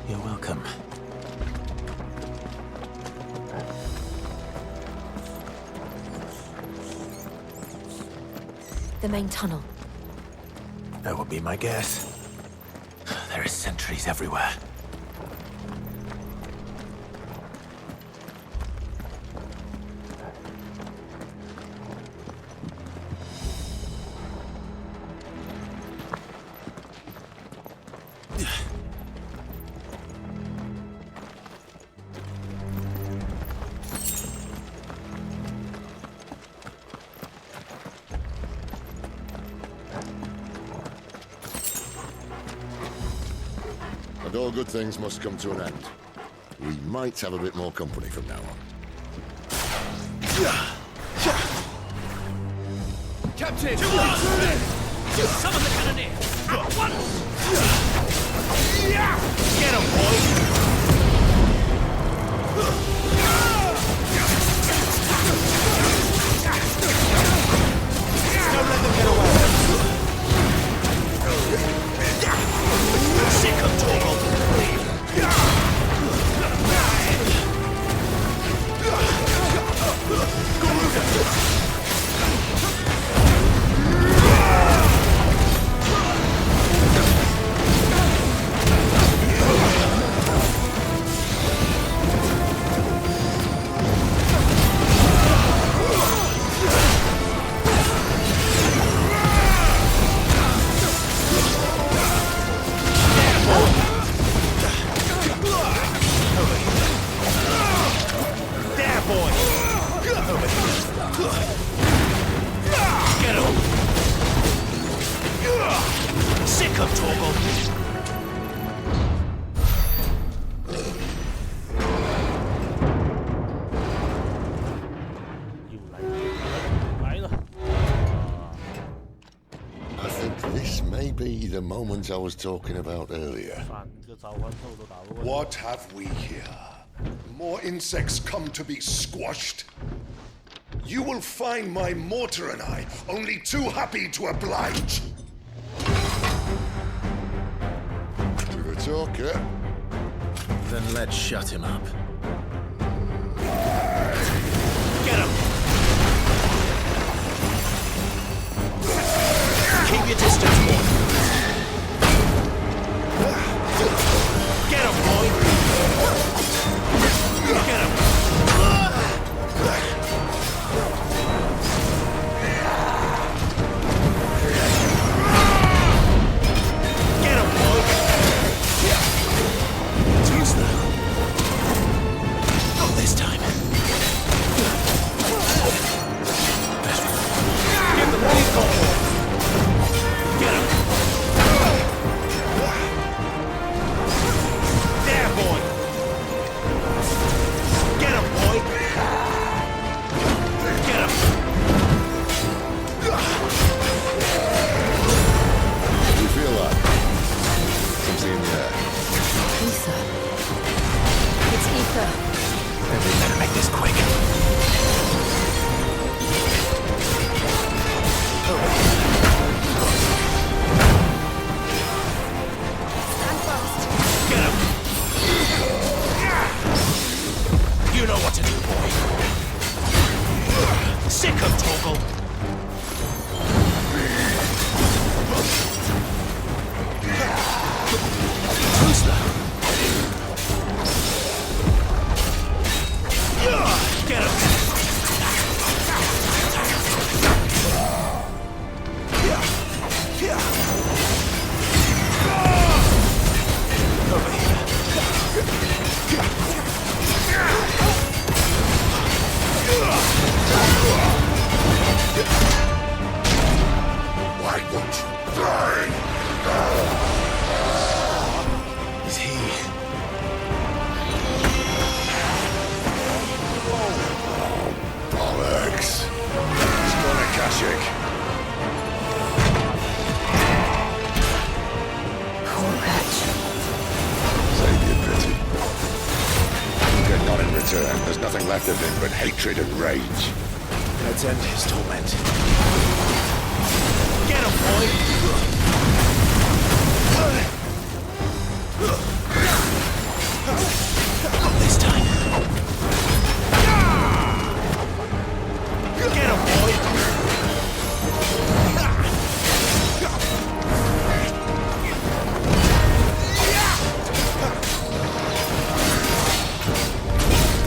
You're welcome. The main tunnel. That would be my guess. There are sentries everywhere. And all good things must come to an end. We might have a bit more company from now on. Captain! Summon the cannoneer! At once! Get him, boys! Don't let them get away! of Torgal. I think this may be the moment I was talking about earlier. What have we here? More insects come to be squashed? You will find my mortar and I only too happy to oblige. You're a talker. Then let's shut him up. Get him! Keep your distance, boy. Get him, boy! Get him! Get him, boy! Too slow. Not this time. Get the lead on. Get him! There, boy! Get him, boy! Get him! You feel that? Something in the air. Ether. It's ether. Then we better make this quick. Stand fast. Get him! You know what to do, boy. Sick of Torgal. Too slow. Get him! Over here. Why won't you die? Is he? Bollocks. It's gonna Kashyyyk. Save your pity. Get not in return. There's nothing left of him but hatred and rage. Let's end his torment. Get him, boy! Not this time. Get him, boy!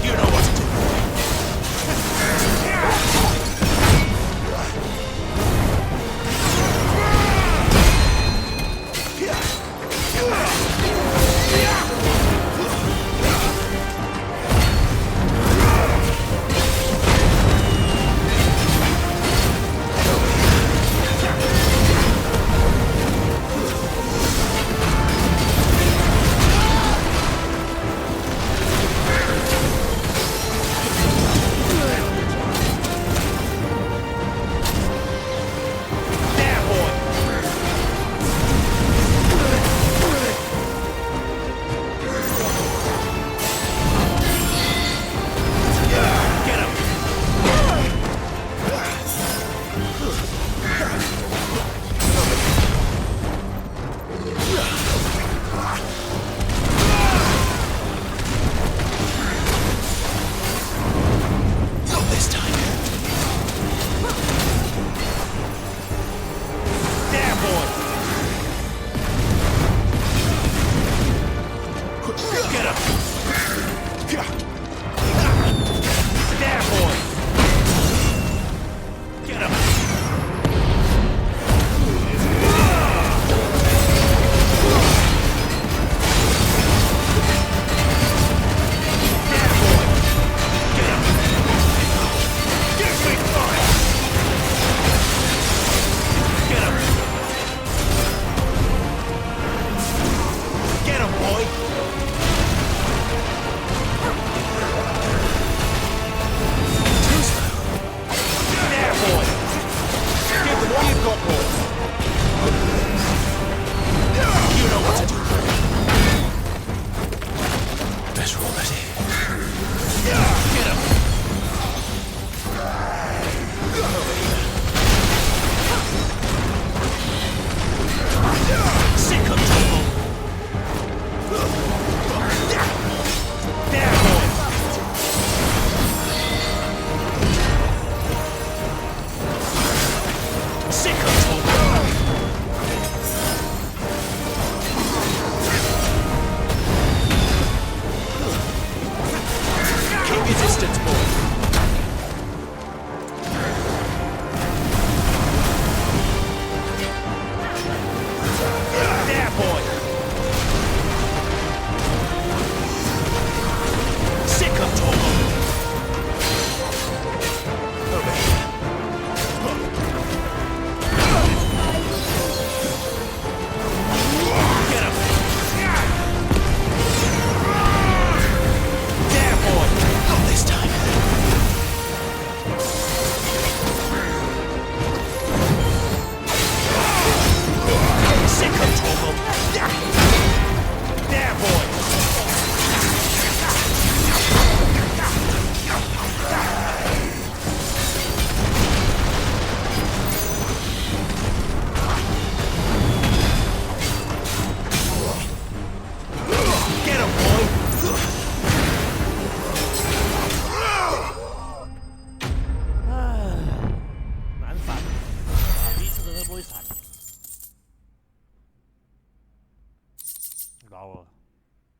You know what to do, boy.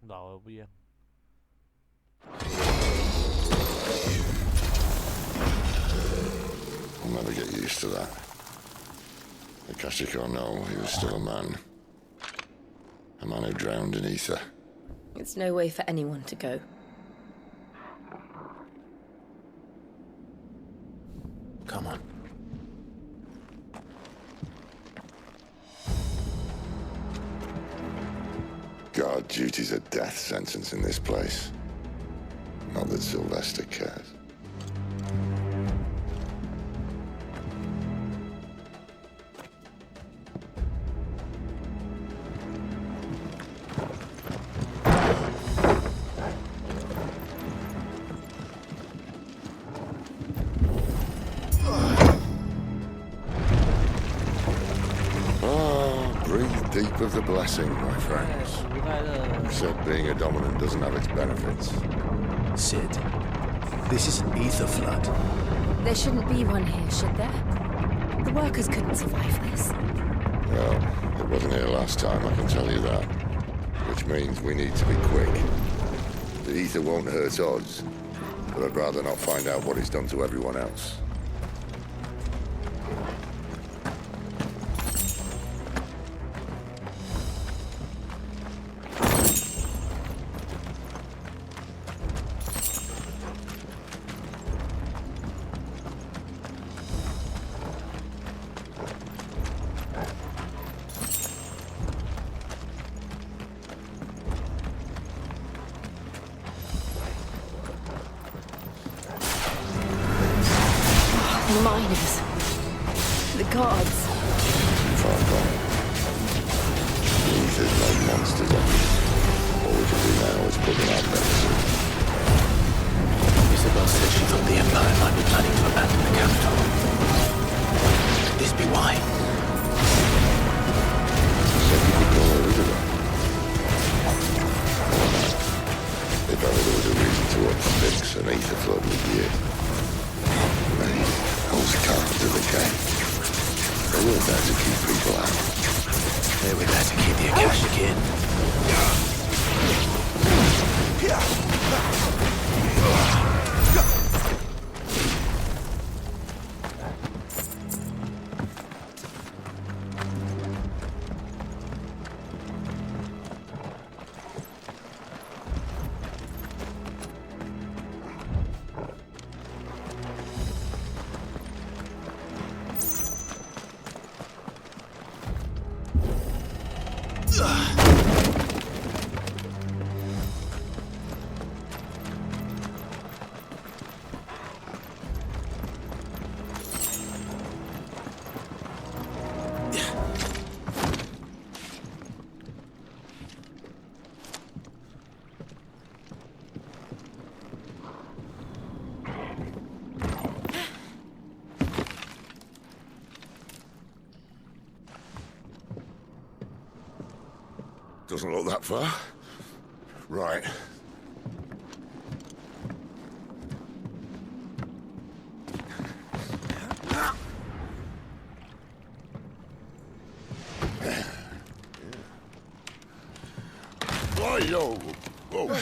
老了不一样。I'll never get used to that. Akashic or no, he was still a man. A man who drowned in ether. It's no way for anyone to go. Come on. God, duty's a death sentence in this place. Not that Sylvester cares. Deep of the blessing, my friends. You said being a dominant doesn't have its benefits. Sid, this is an ether flood. There shouldn't be one here, should there? The workers couldn't survive this. Well, it wasn't here last time, I can tell you that. Which means we need to be quick. The ether won't hurt us, but I'd rather not find out what it's done to everyone else. The miners. The gods. Far gone. The ether's like monsters on us. All we can do now is put them out there. Isabel said she thought the Empire might be planning to abandon the capital. Could this be why? She said you could call her Isabel. If ever there was a reason to up sticks, an ether flood would be it. Those cards of the cave. They weren't there to keep people out. They were there to keep the Akashic in. Doesn't look that far. Right. Yo. Whoa.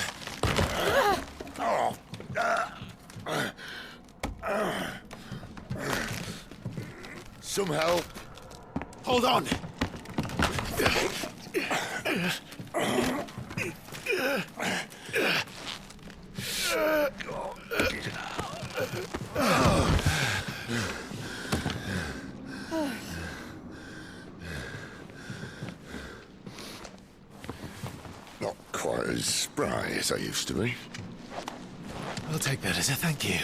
Some help. Hold on. Not quite as spry as I used to be. I'll take that as a thank you.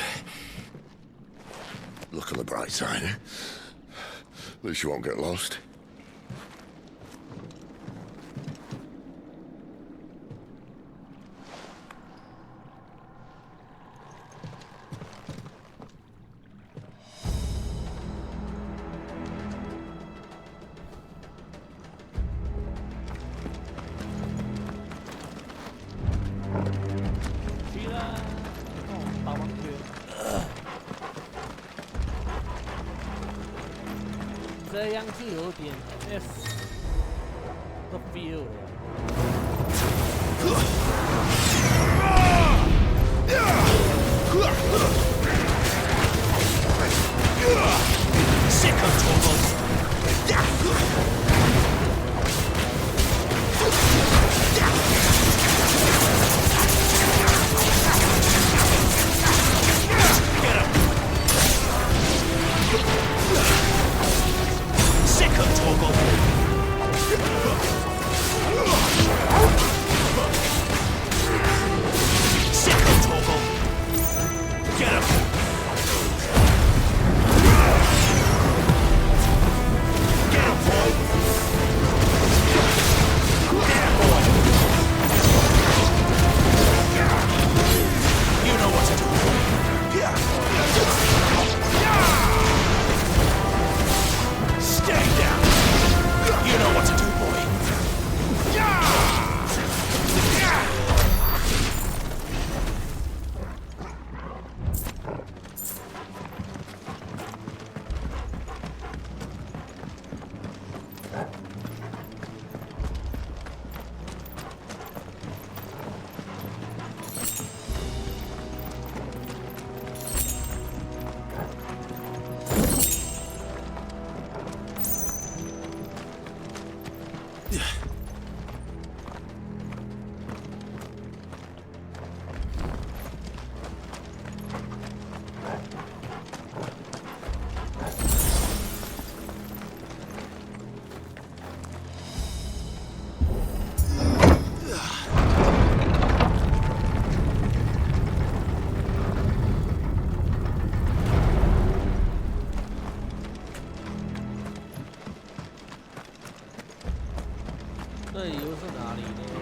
Look on the bright side, eh? At least you won't get lost.这样就有点 F 的 feel 了。这里又是哪里呢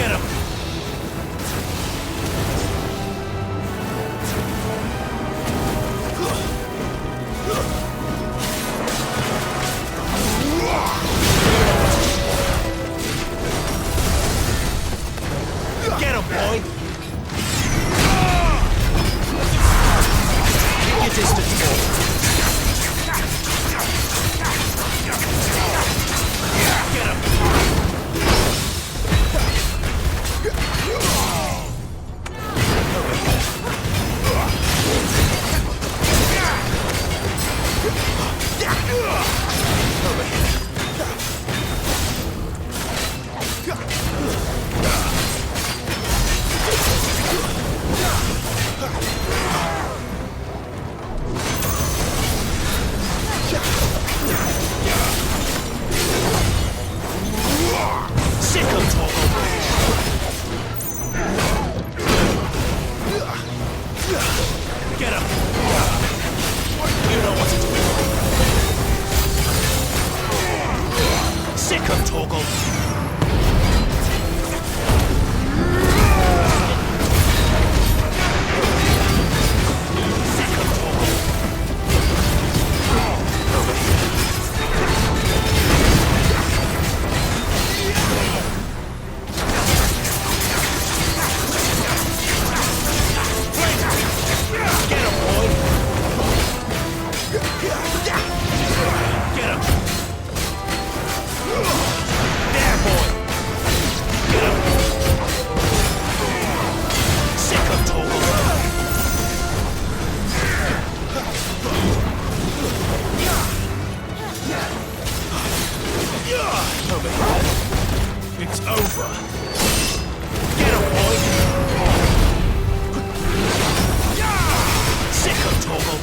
？Get him! me. It's over. Get him, boy! Sick of Tomo.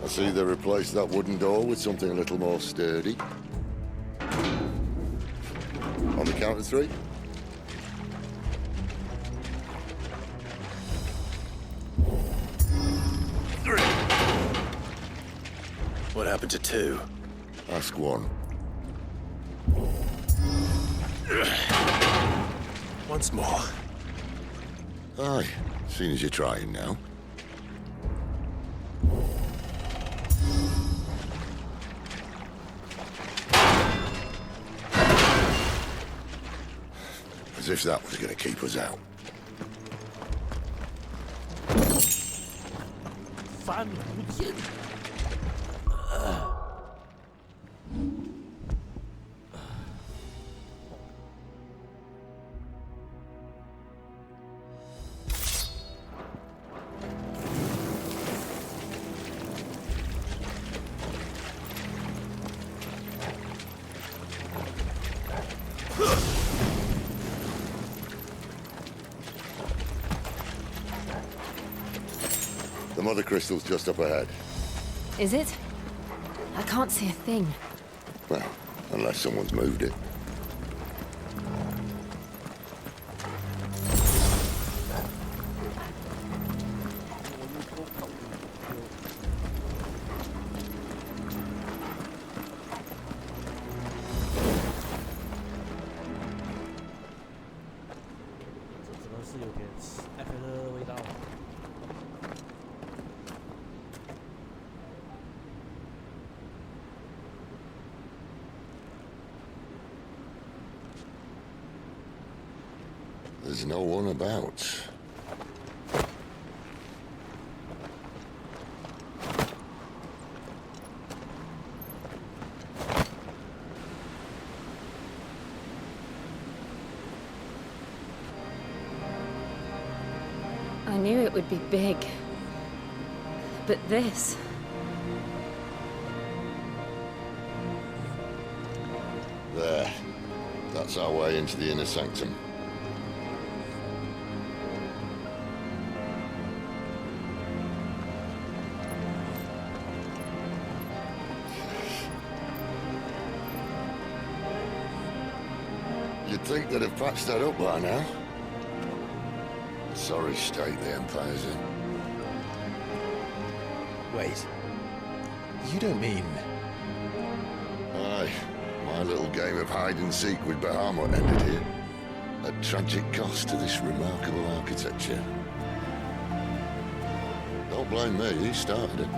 I see they replaced that wooden door with something a little more sturdy. On the count of 3. What happened to 2? Ask 1. Once more. Aye, seeing as you're trying now. As if that was going to keep us out. The mother crystal's just up ahead. Is it? I can't see a thing. Well, unless someone's moved it. There's no one about. I knew it would be big. But this... There. That's our way into the inner sanctum. You'd think they'd have patched that up by now. Sorry state the Empire's in. Wait. You don't mean... Aye. My little game of hide-and-seek with Bahamut ended here. At tragic cost to this remarkable architecture. Don't blame me, he started it.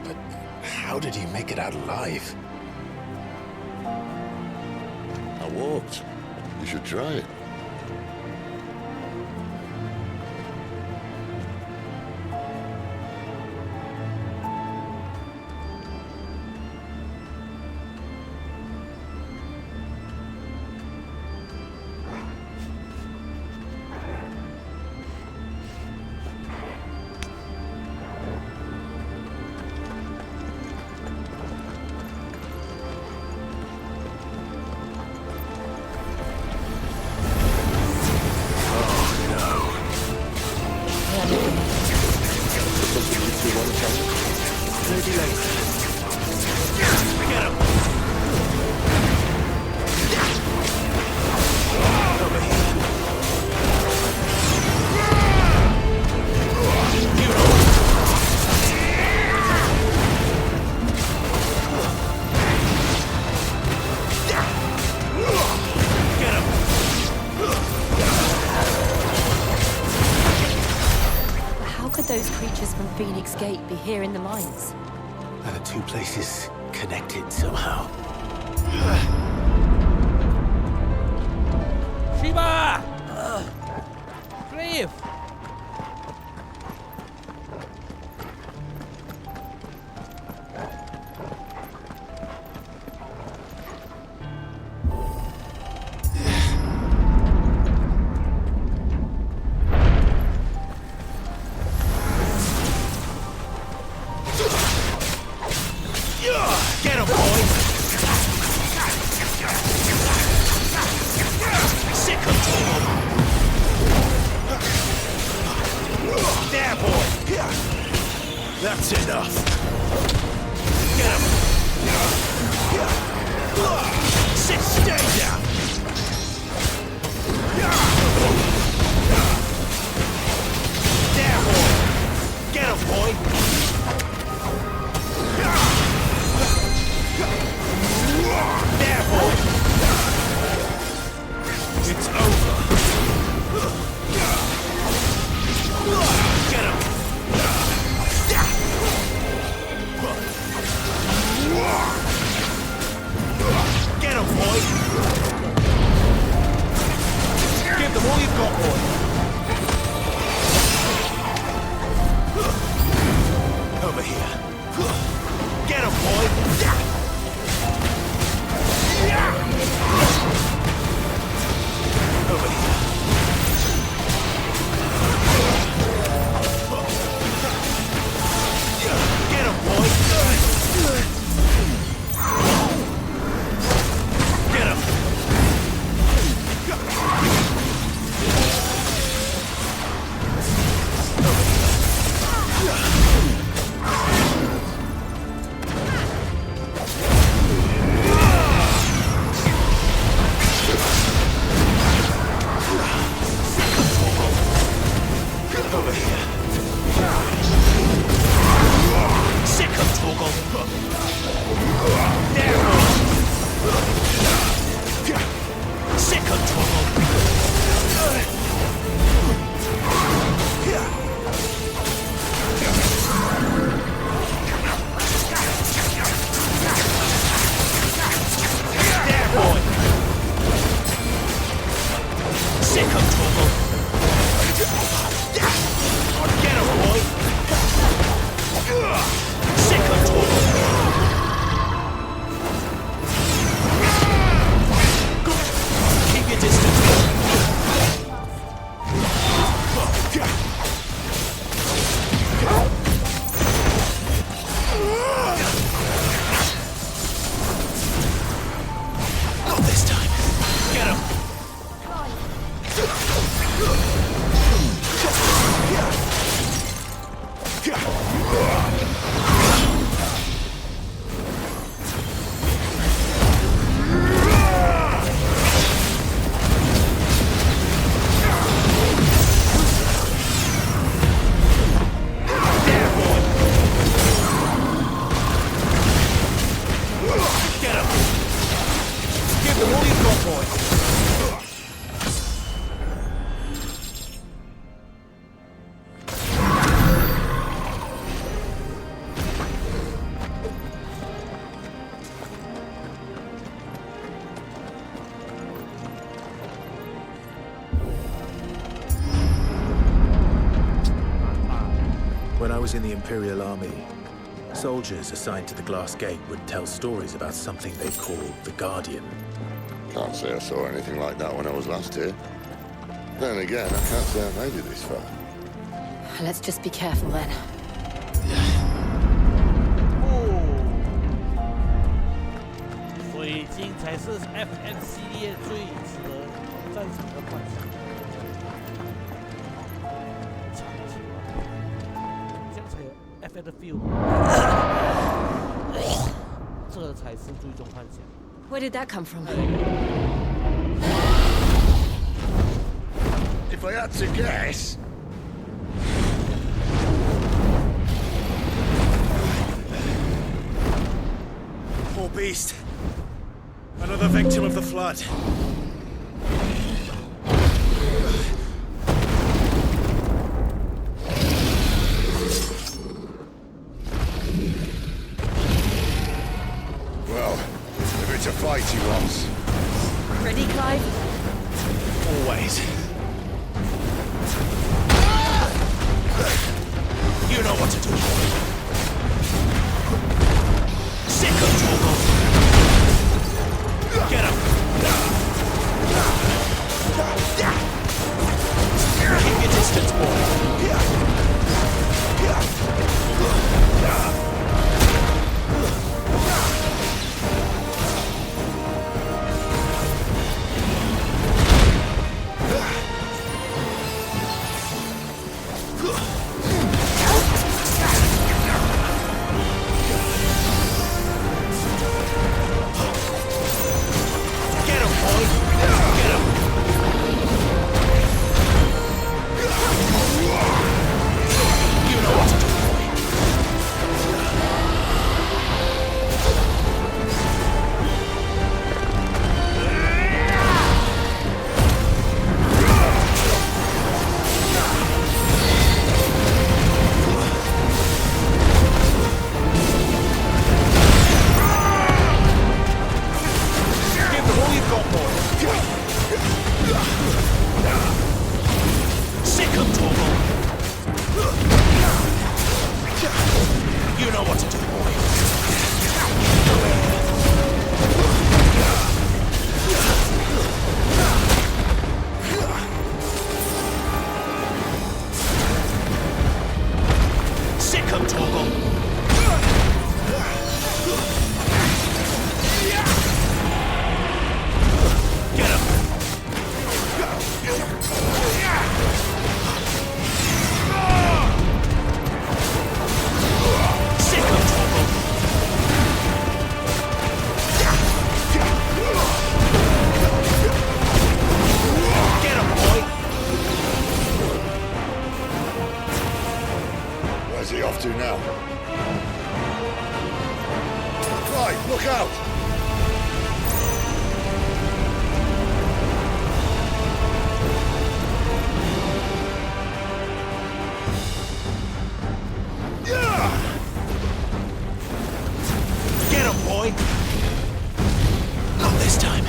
But how did he make it out alive? I walked. You should try it. Get him! Over here. How could those creatures from Phoenix Gate be here in the mines? Are the two places connected somehow? Shiva! Cliff! Get him, boy! Sick of trouble! There, boy! That's enough! Get him! Stay down! There, boy! Get him, boy! There, boy! It's over! Get him! Get him, boy! Give them all you've got, boy! Over here. Get him, boy! Over here. Get him, boy! Get him! Over here. Sick of Toggle. There. Sick of Toggle. There, boy. Sick of Toggle. Get him, boy! Sick of trouble! Keep your distance! Not this time! Get him! Get him! Give them all you've got, boy! When I was in the Imperial Army, soldiers assigned to the Glass Gate would tell stories about something they called the Guardian. Can't say I saw anything like that when I was last here. Then again, I can't say I made it this far. Let's just be careful then. 水晶才是 FPS 系列最值得赞赏的幻想。长期玩，这样才有 FF 的 feel。斯最终幻想。Where did that come from? If I had to guess. Poor beast. Another victim of the flood. Well, if it's a fight he wants. Ready, Clive? Always. You know what to do. Sick of trouble. Get him. Keep your distance, boy. To now. Clive, look out! Get him, boy! Not this time.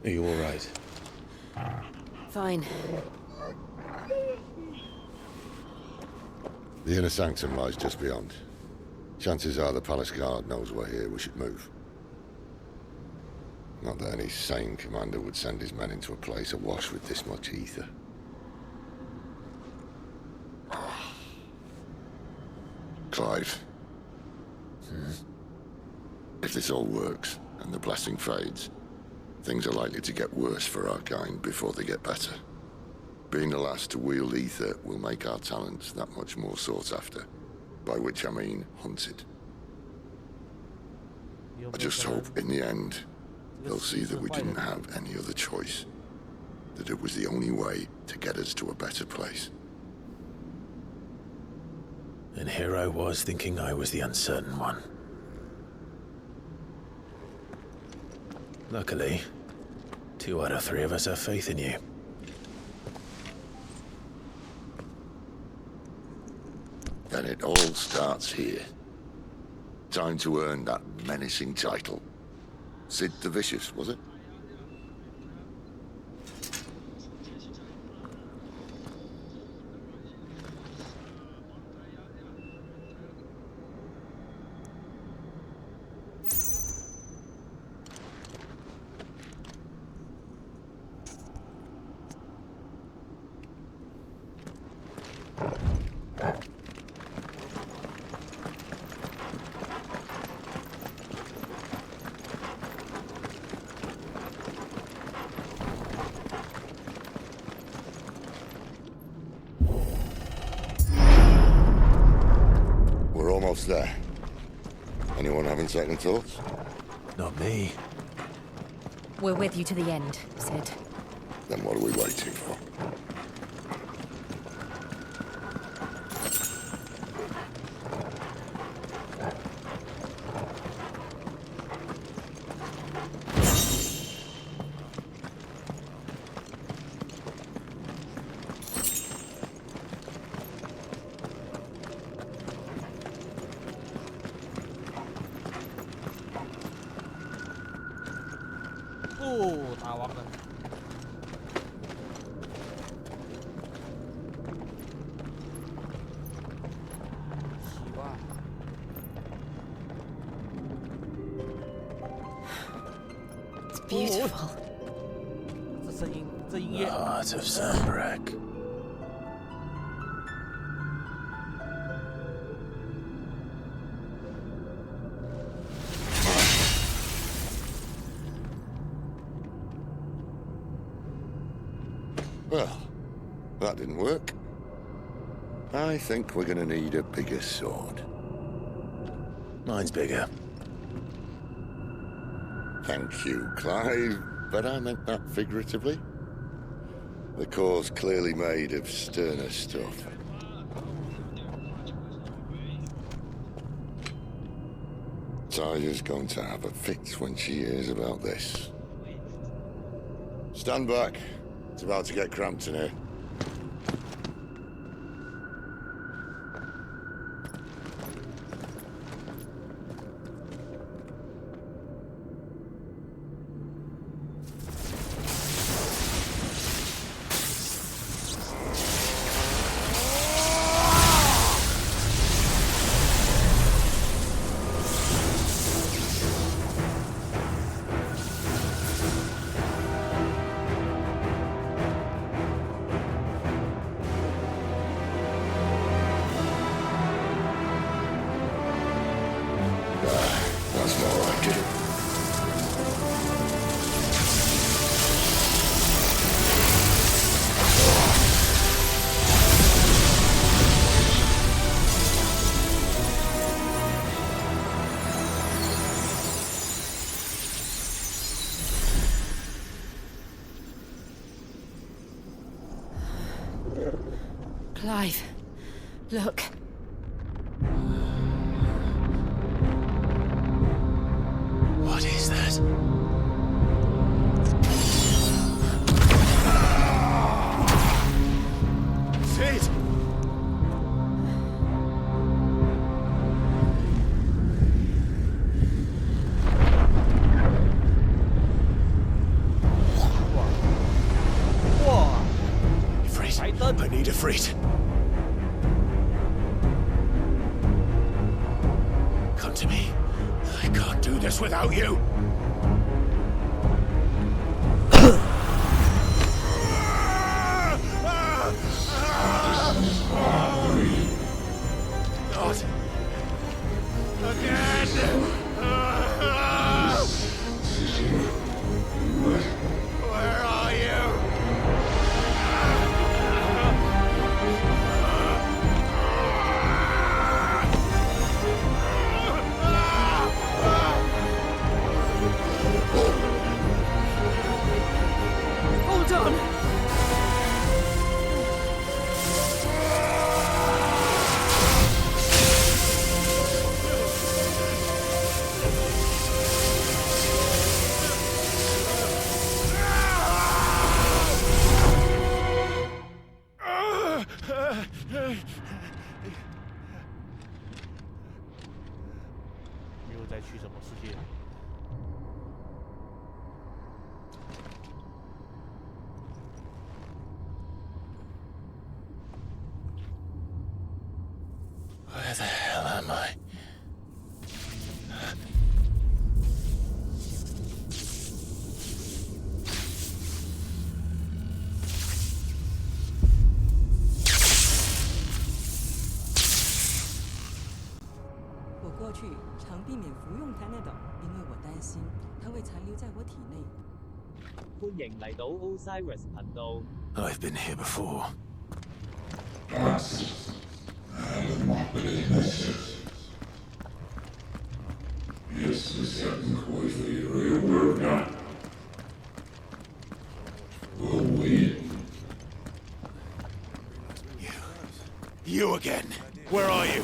Are you all right? Fine. The inner sanctum lies just beyond. Chances are the palace guard knows we're here. We should move. Not that any sane commander would send his men into a place awash with this much ether. Clive. If this all works, and the blessing fades, things are likely to get worse for our kind before they get better. Being the last to wield ether will make our talents that much more sought after. By which I mean hunted. I just hope, in the end, they'll see that we didn't have any other choice. That it was the only way to get us to a better place. And here I was thinking I was the uncertain one. Luckily, 2 out of 3 of us have faith in you. Then it all starts here. Time to earn that menacing title. Sid the Vicious, was it? Almost there. Anyone having second thoughts? Not me. We're with you to the end, Sid. Then what are we waiting for? Beautiful. The heart of Sambrek. Well, that didn't work. I think we're gonna need a bigger sword. Mine's bigger. Thank you, Clive, but I meant that figuratively. The core's clearly made of sterner stuff. Tyler's going to have a fit when she hears about this. Stand back. It's about to get cramped in here. That's more like it. Clive, look. What is that? Sid! Ifrit. Come to me. I can't do this without you. Not again. Where are you? Hold on! Where the hell am I? I've been here before. You again. Where are you?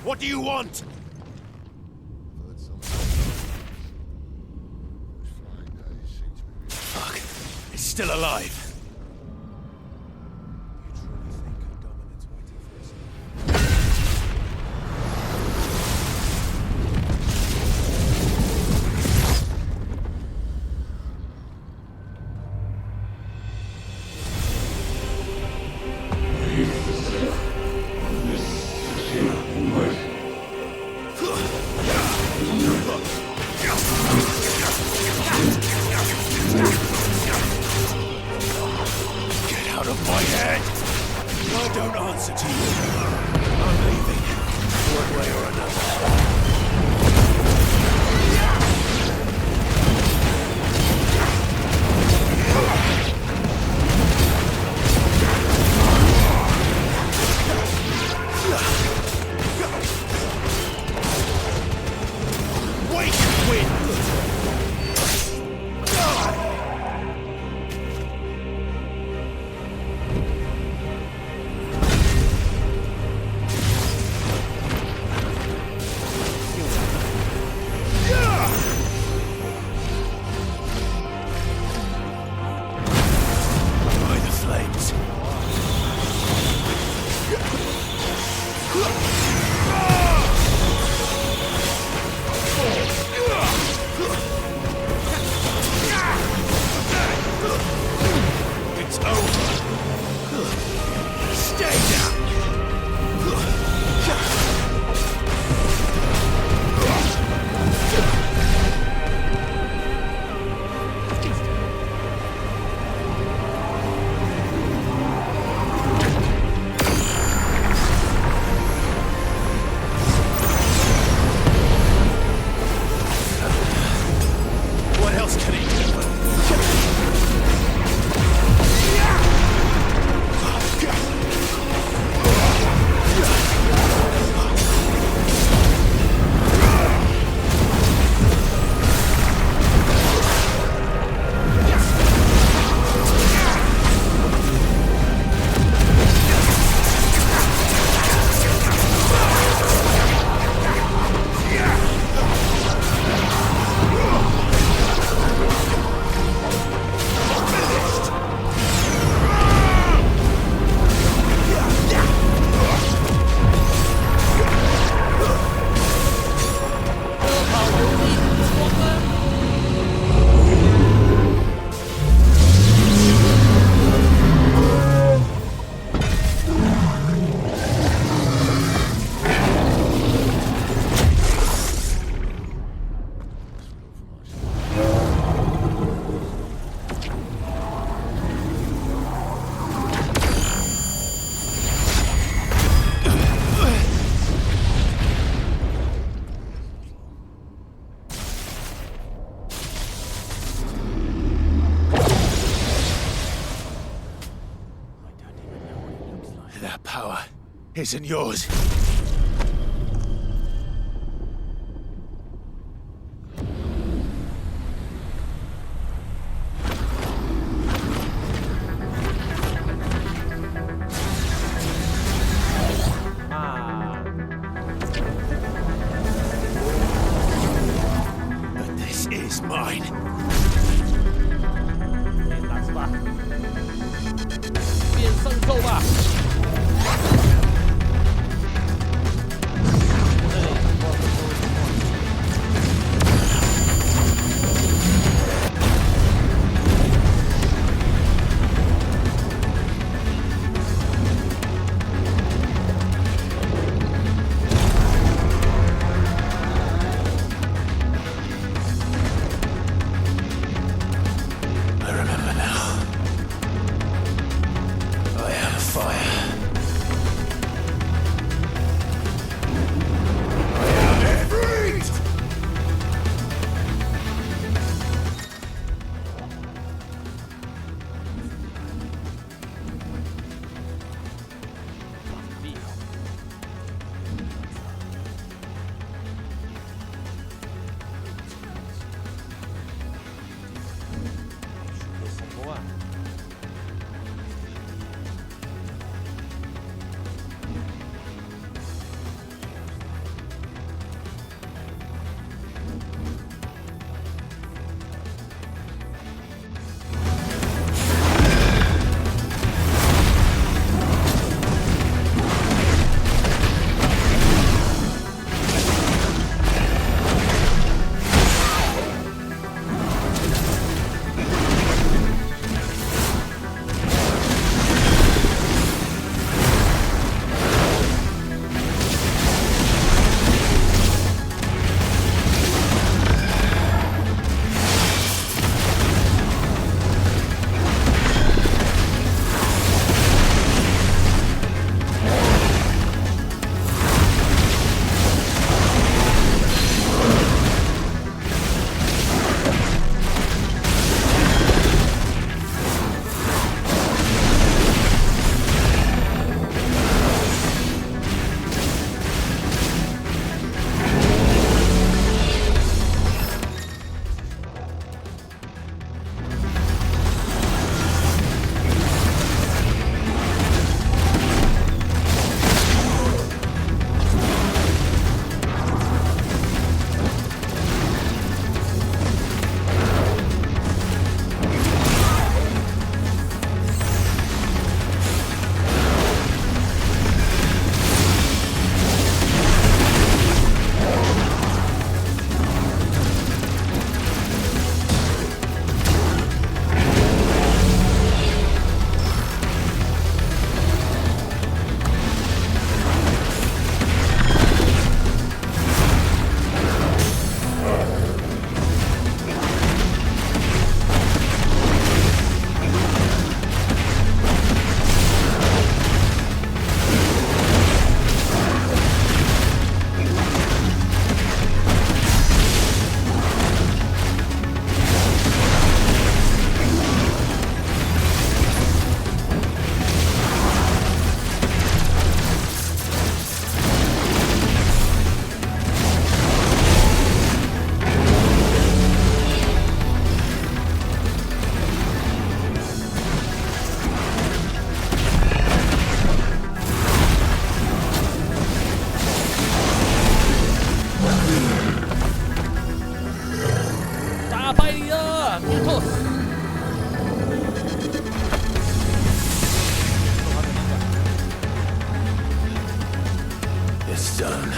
What do you want? Fuck. It's still alive. isn't yours. But this is mine. 打是吧？变圣兽吧！It's done.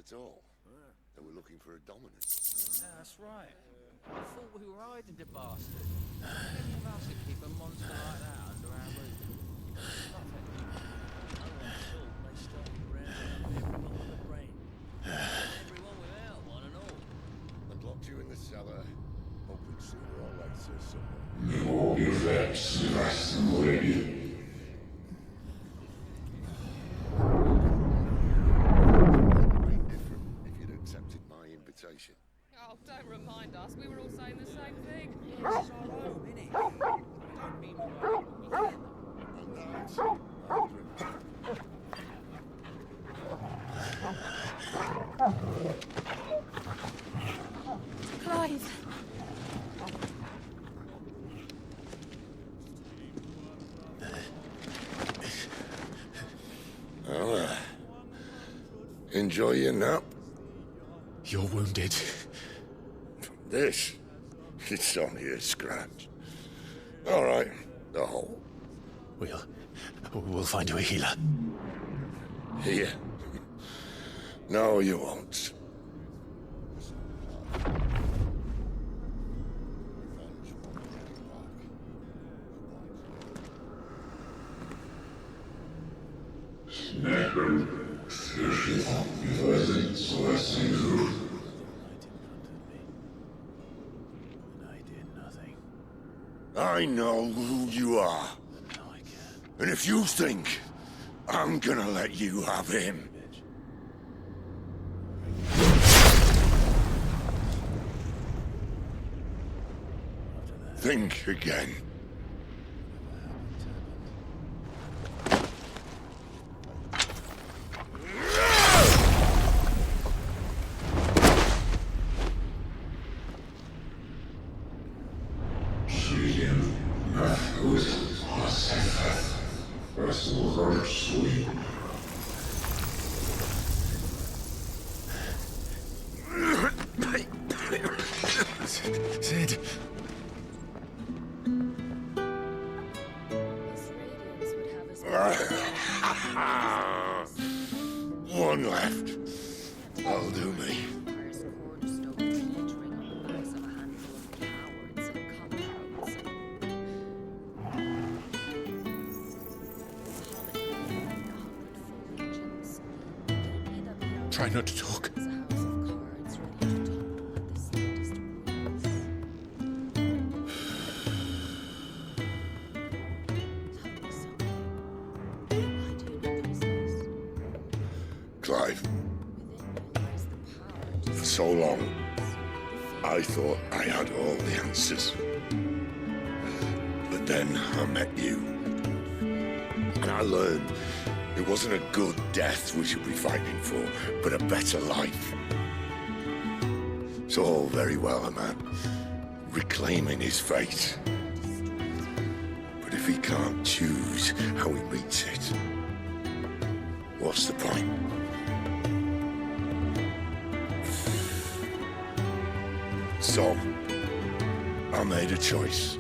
at all. They were looking for a dominant. Yeah, that's right. I thought we were hiding the bastard. Any of us could keep a monster like that under our roof. They started rounding up everyone with a brain. Everyone without one and all. And locked you in the cellar, hoping sooner or later someone... Oh, don't remind us. We were all saying the same thing. Clive. Well, enjoy your nap. You're wounded. This? It's only a scratch. All right, the hole. We'll find you a healer. Here? No, you won't. I know who you are. And if you think I'm gonna let you have him... think again. Sid. One left. That'll do me. Try not to talk. Clive, for so long, I thought I had all the answers. But then I met you. And I learned it wasn't a good death we should be fighting for, but a better life. It's all very well, a man reclaiming his fate. But if he can't choose how he meets it, what's the point? So, I made a choice.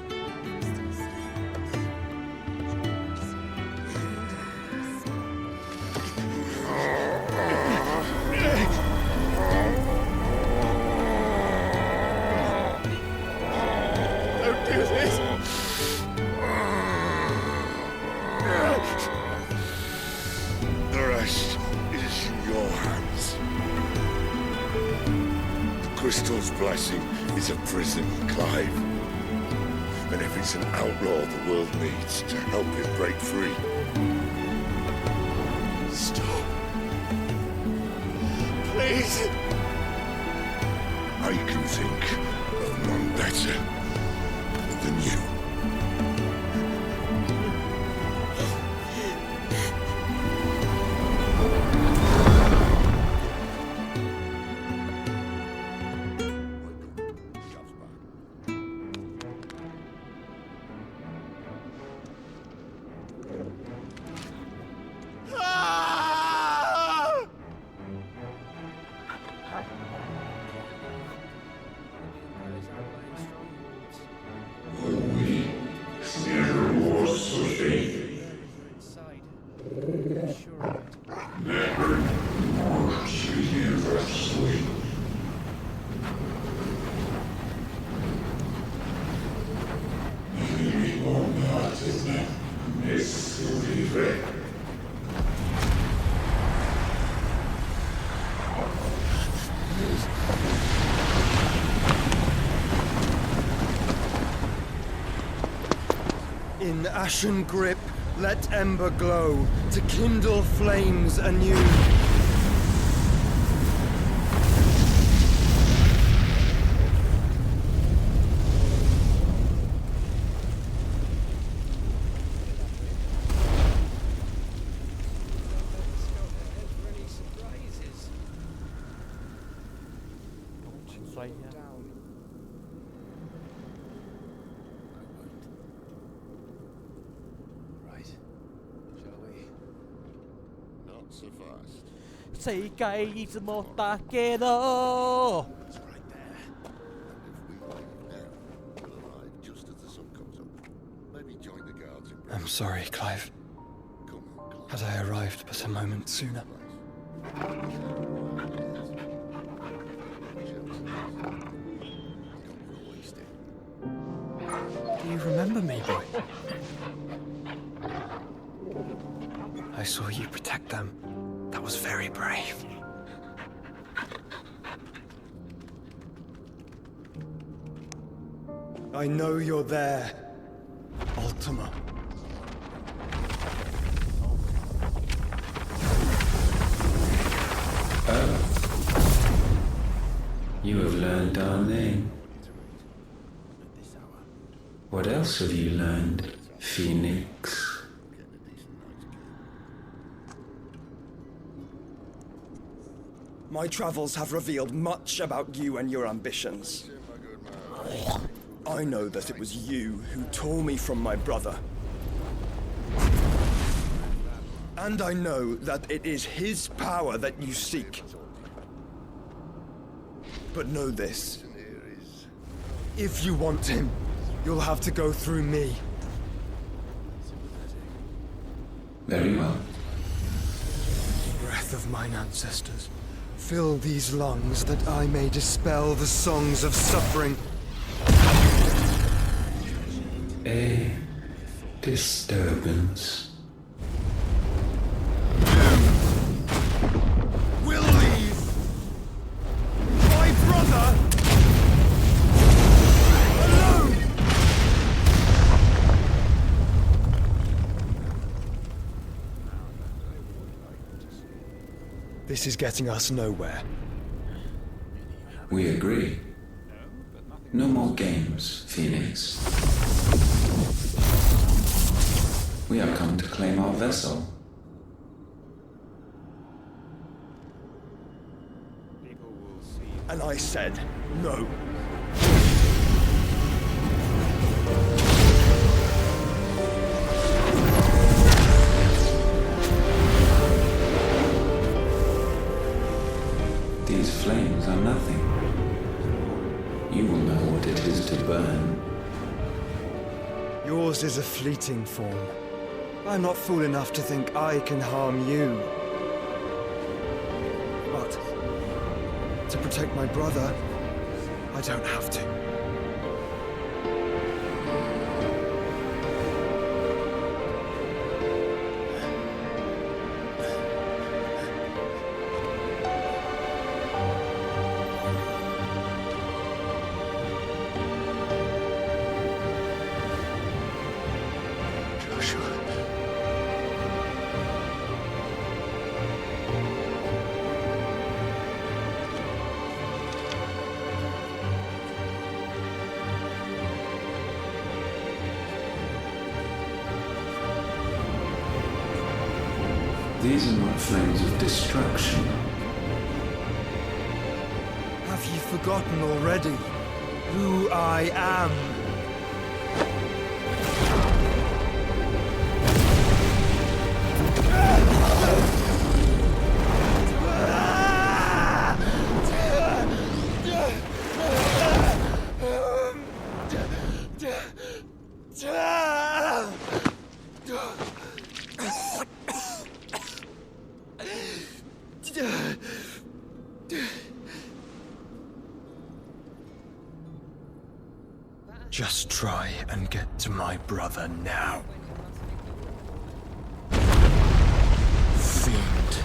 Don't do this! The rest is in your hands. The Crystal's blessing is a prison, Clive. And if it's an outlaw the world needs to help it break free. Stop. Please. I can think of none better than you. Strongholds. In ashen grip, let ember glow, to kindle flames anew. So fast. 世界いつもだけど I'm sorry, Clive. Had I arrived but a moment sooner. Do you remember me, boy? I saw you protect them. That was very brave. I know you're there, Ultima. Oh. You have learned our name. What else have you learned, Phoenix? My travels have revealed much about you and your ambitions. I know that it was you who tore me from my brother. And I know that it is his power that you seek. But know this. If you want him, you'll have to go through me. Very well. Breath of mine ancestors. Fill these lungs that I may dispel the songs of suffering. A disturbance. We'll leave! My brother! Alone! This is getting us nowhere. We agree. No more games, Phoenix. We have come to claim our vessel. And I said no. These flames are nothing. You will know what it is to burn. Yours is a fleeting form. I'm not fool enough to think I can harm you. But to protect my brother, I don't have to. These are not flames of destruction. Have you forgotten already who I am? Just try and get to my brother now. Fiend.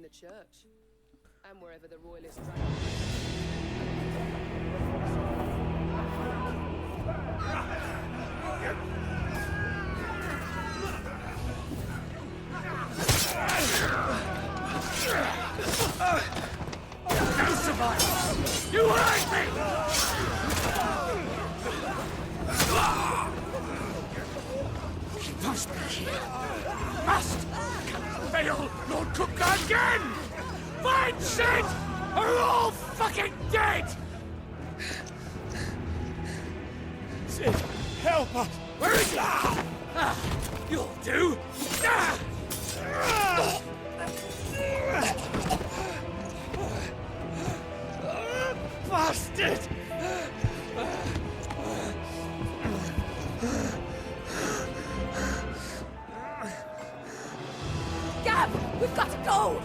the church. And wherever the royalists No survivors! You heard me! He must be here. Must! Can fail Lord Cookgar again! Find Sid! Or we're all fucking dead! Sid, help us! Where is he? You'll do! Bastard! Gab! We've got to go!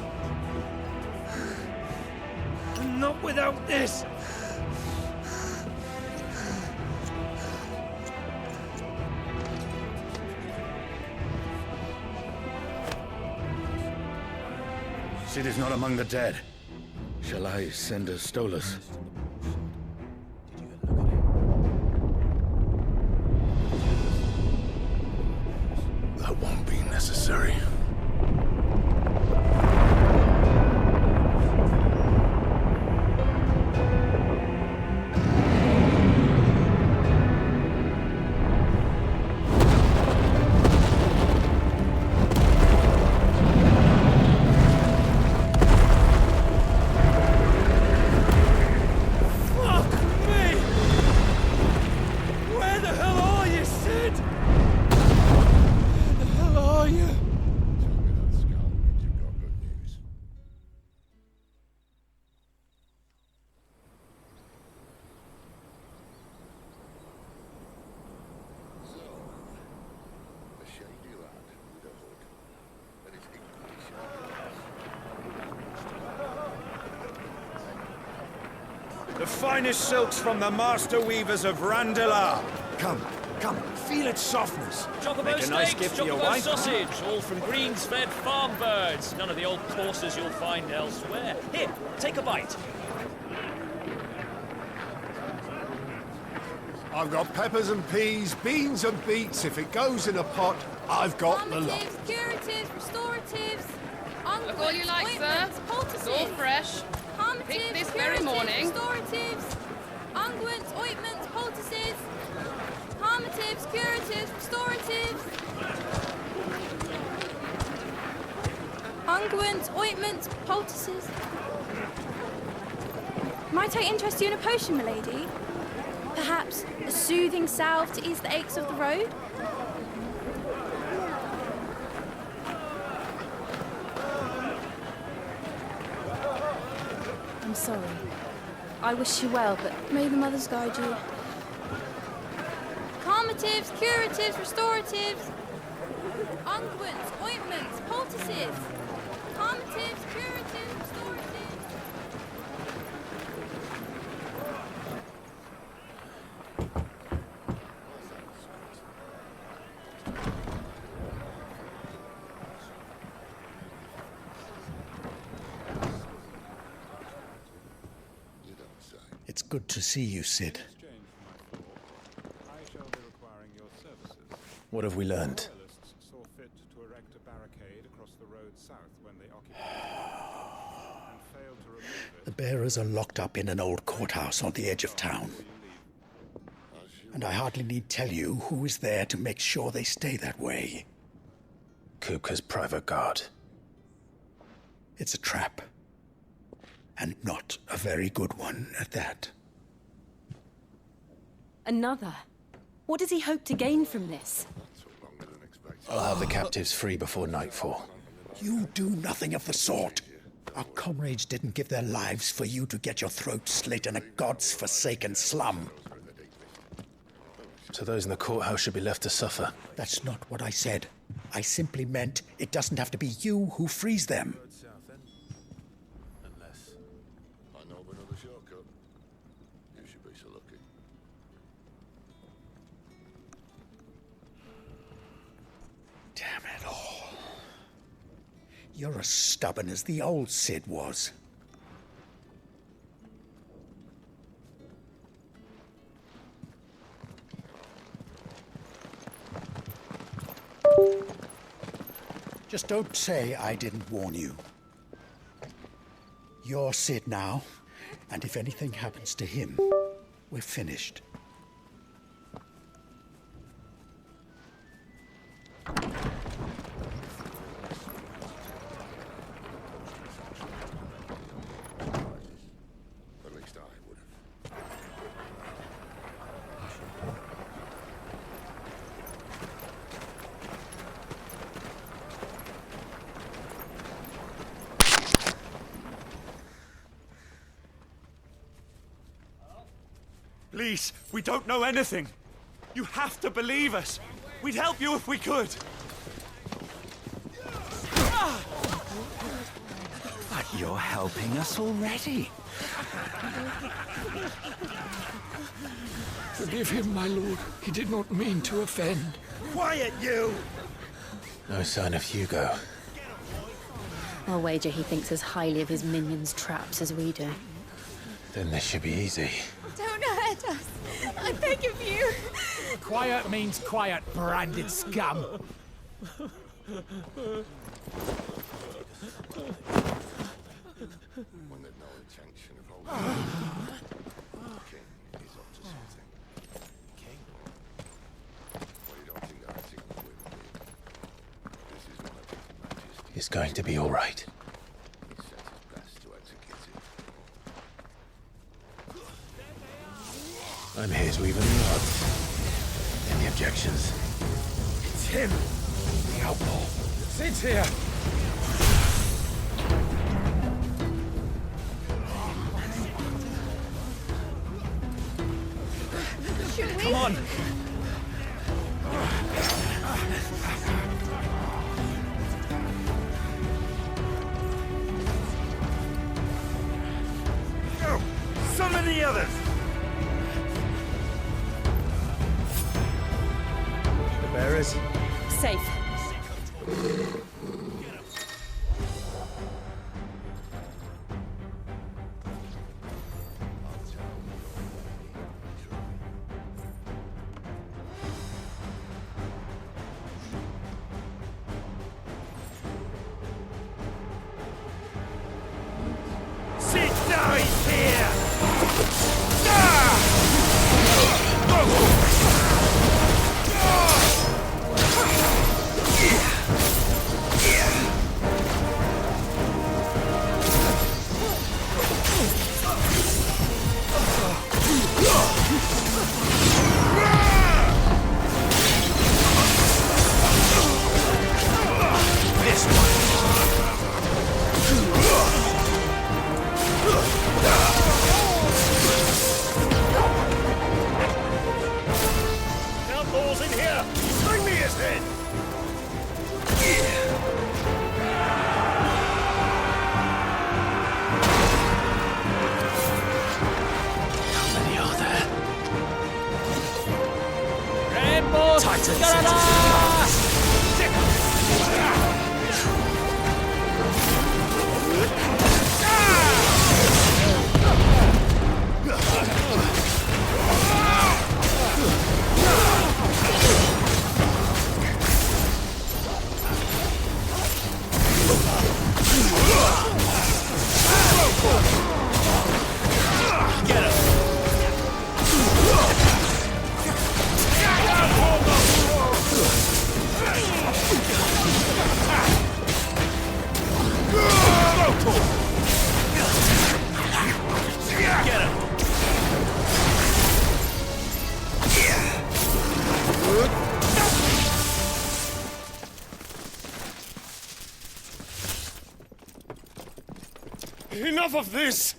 Not without this! Sid is not among the dead. Shall I send a Stolas? That won't be necessary. The finest silks from the master weavers of Randalar. Come, feel its softness. Chocobo Make a nice steaks, gift for your chocobo wife. sausage, all from greens-fed farm birds. None of the old courses you'll find elsewhere. Here, take a bite. I've got peppers and peas, beans and beets. If it goes in a pot, I've got the lot. Curatives, restoratives, look all you like, sir. It's all fresh. Pick this very morning. Restoratives, unguents, ointments, poultices, harmatives, curatives, restoratives, unguents, ointments, poultices. Might I interest you in a potion, milady? Perhaps a soothing salve to ease the aches of the road? I'm sorry. I wish you well, but may the mothers guide you. Calmatives, curatives, restoratives, unguents, ointments, poultices. Calmatives, curatives, restoratives. It's good to see you, Sid. What have we learned? The bearers are locked up in an old courthouse on the edge of town. And I hardly need tell you who is there to make sure they stay that way. Kupka's private guard. It's a trap. And not a very good one at that. Another? What does he hope to gain from this? I'll have the captives free before nightfall. You do nothing of the sort. Our comrades didn't give their lives for you to get your throat slit in a god's forsaken slum. So those in the courthouse should be left to suffer. That's not what I said. I simply meant it doesn't have to be you who frees them. I know of another shortcut. You should be so lucky. Damn it all. You're as stubborn as the old Sid was. Just don't say I didn't warn you. You're Sid now, and if anything happens to him, we're finished. At least I would have. Please, we don't know anything. You have to believe us. We'd help you if we could. But you're helping us already. Forgive him, my lord. He did not mean to offend. Quiet, you! No sign of Hugo. I'll wager he thinks as highly of his minions' traps as we do. Then this should be easy. Don't hurt us! I beg of you! Quiet means quiet, branded scum. When they've no intention of holding King is up to something. King? Well, you don't think that I think we're with me. This is one of His Majesty's. It's going to be all right. He set his best to execute it. I'm here to even the odds. Any objections? It's him, the outlaw. Sid's here. Come on. Go! Summon the others! The bearers? Safe. Sid dies here! This one. Outlaws in here! Bring me his head! How many are there? Titans! Get him! Get him! Enough of this!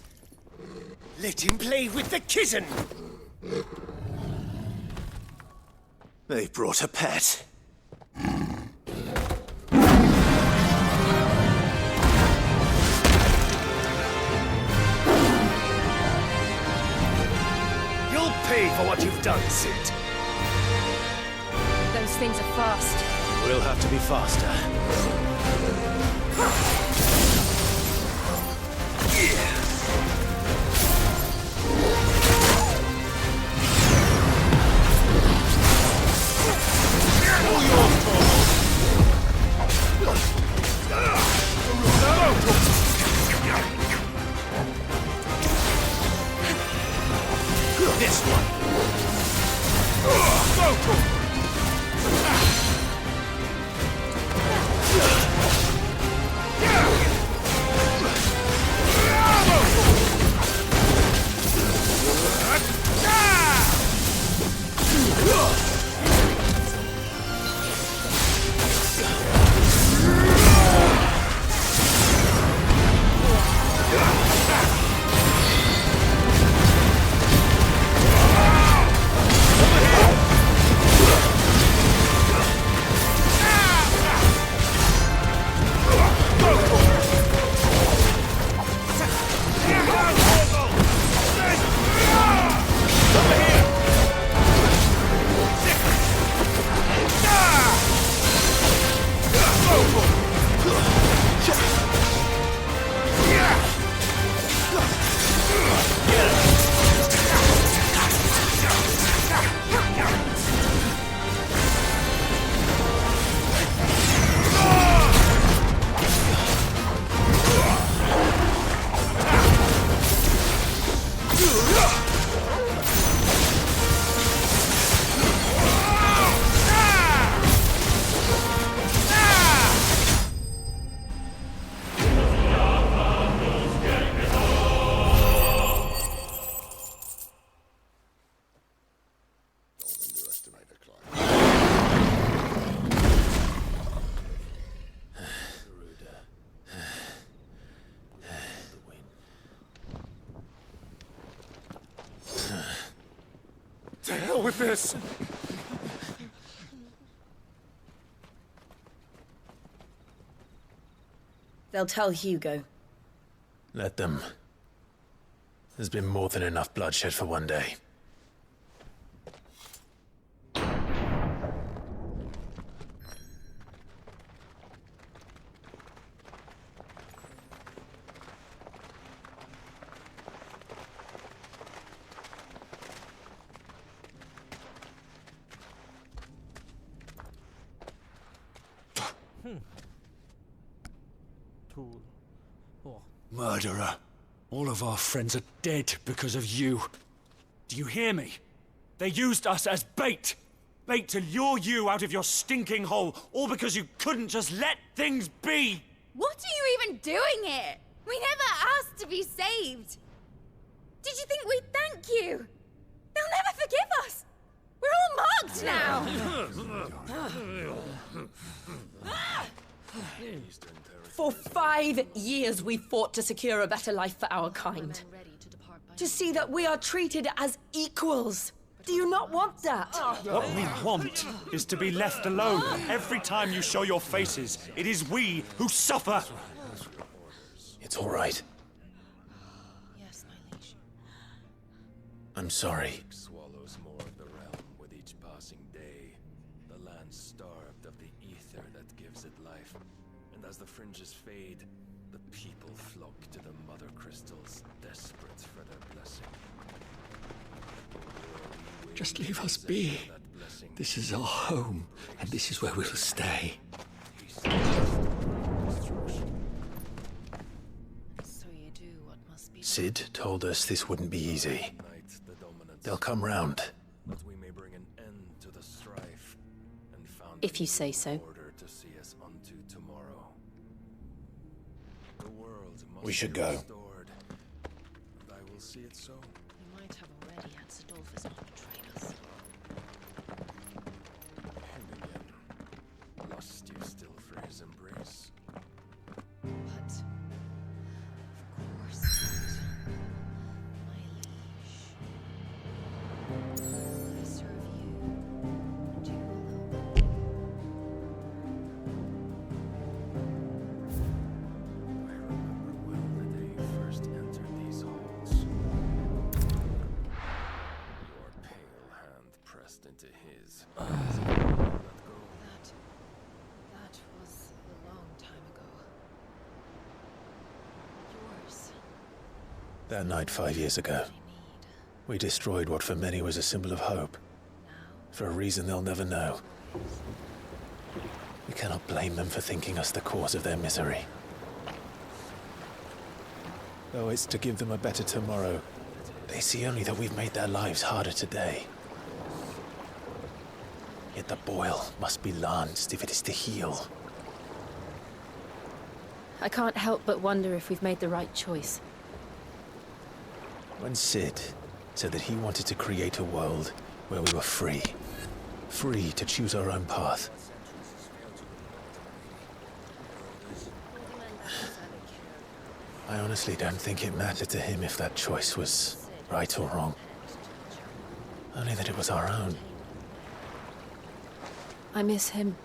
Let him play with the kitten! They brought a pet. You'll pay for what you've done, Sid. Those things are fast. We'll have to be faster. with this. They'll tell Hugo. Let them. There's been more than enough bloodshed for one day. Murderer. All of our friends are dead because of you. Do you hear me? They used us as bait. Bait to lure you out of your stinking hole, all because you couldn't just let things be. What are you even doing here? We never asked to be saved. Did you think we'd thank you? They'll never forgive us. We're all marked now. For 5 years we fought to secure a better life for our kind. To see that we are treated as equals. Do you not want that? What we want is to be left alone. Every time you show your faces, it is we who suffer. It's all right. I'm sorry. Swallows more of the realm with each passing day. The land starved of the ether that gives it life. And as the fringes fade, the people flock to the mother crystals, desperate for their blessing. Just leave us be. This is our home, and this is where we'll stay. Sid told us this wouldn't be easy. They'll come round. If you say so. We should go. I will see it so. We might have already had Sidolphus not betrayed us. And again, lust you still for his embrace. But, of course not. My liege. I serve you, and you alone. First entered these halls. Your pale hand pressed into his. Let go. That was a long time ago. Yours. That night 5 years ago, we destroyed what for many was a symbol of hope. For a reason they'll never know. We cannot blame them for thinking us the cause of their misery. Though it's to give them a better tomorrow, they see only that we've made their lives harder today. Yet the boil must be lanced if it is to heal. I can't help but wonder if we've made the right choice. When Sid said that he wanted to create a world where we were free. Free to choose our own path. I honestly don't think it mattered to him if that choice was right or wrong. Only that it was our own. I miss him.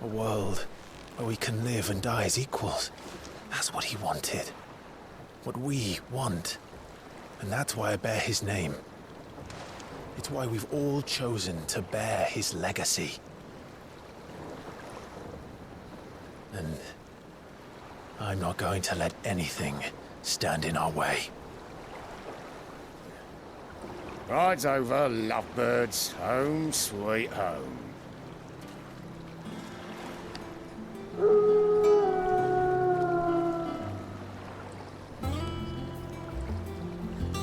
A world where we can live and die as equals. That's what he wanted. What we want. And that's why I bear his name. It's why we've all chosen to bear his legacy. And I'm not going to let anything stand in our way. Ride's over, lovebirds. Home sweet home.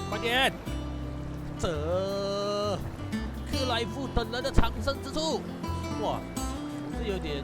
快点！这克莱夫等人的藏身之处。哇，这有点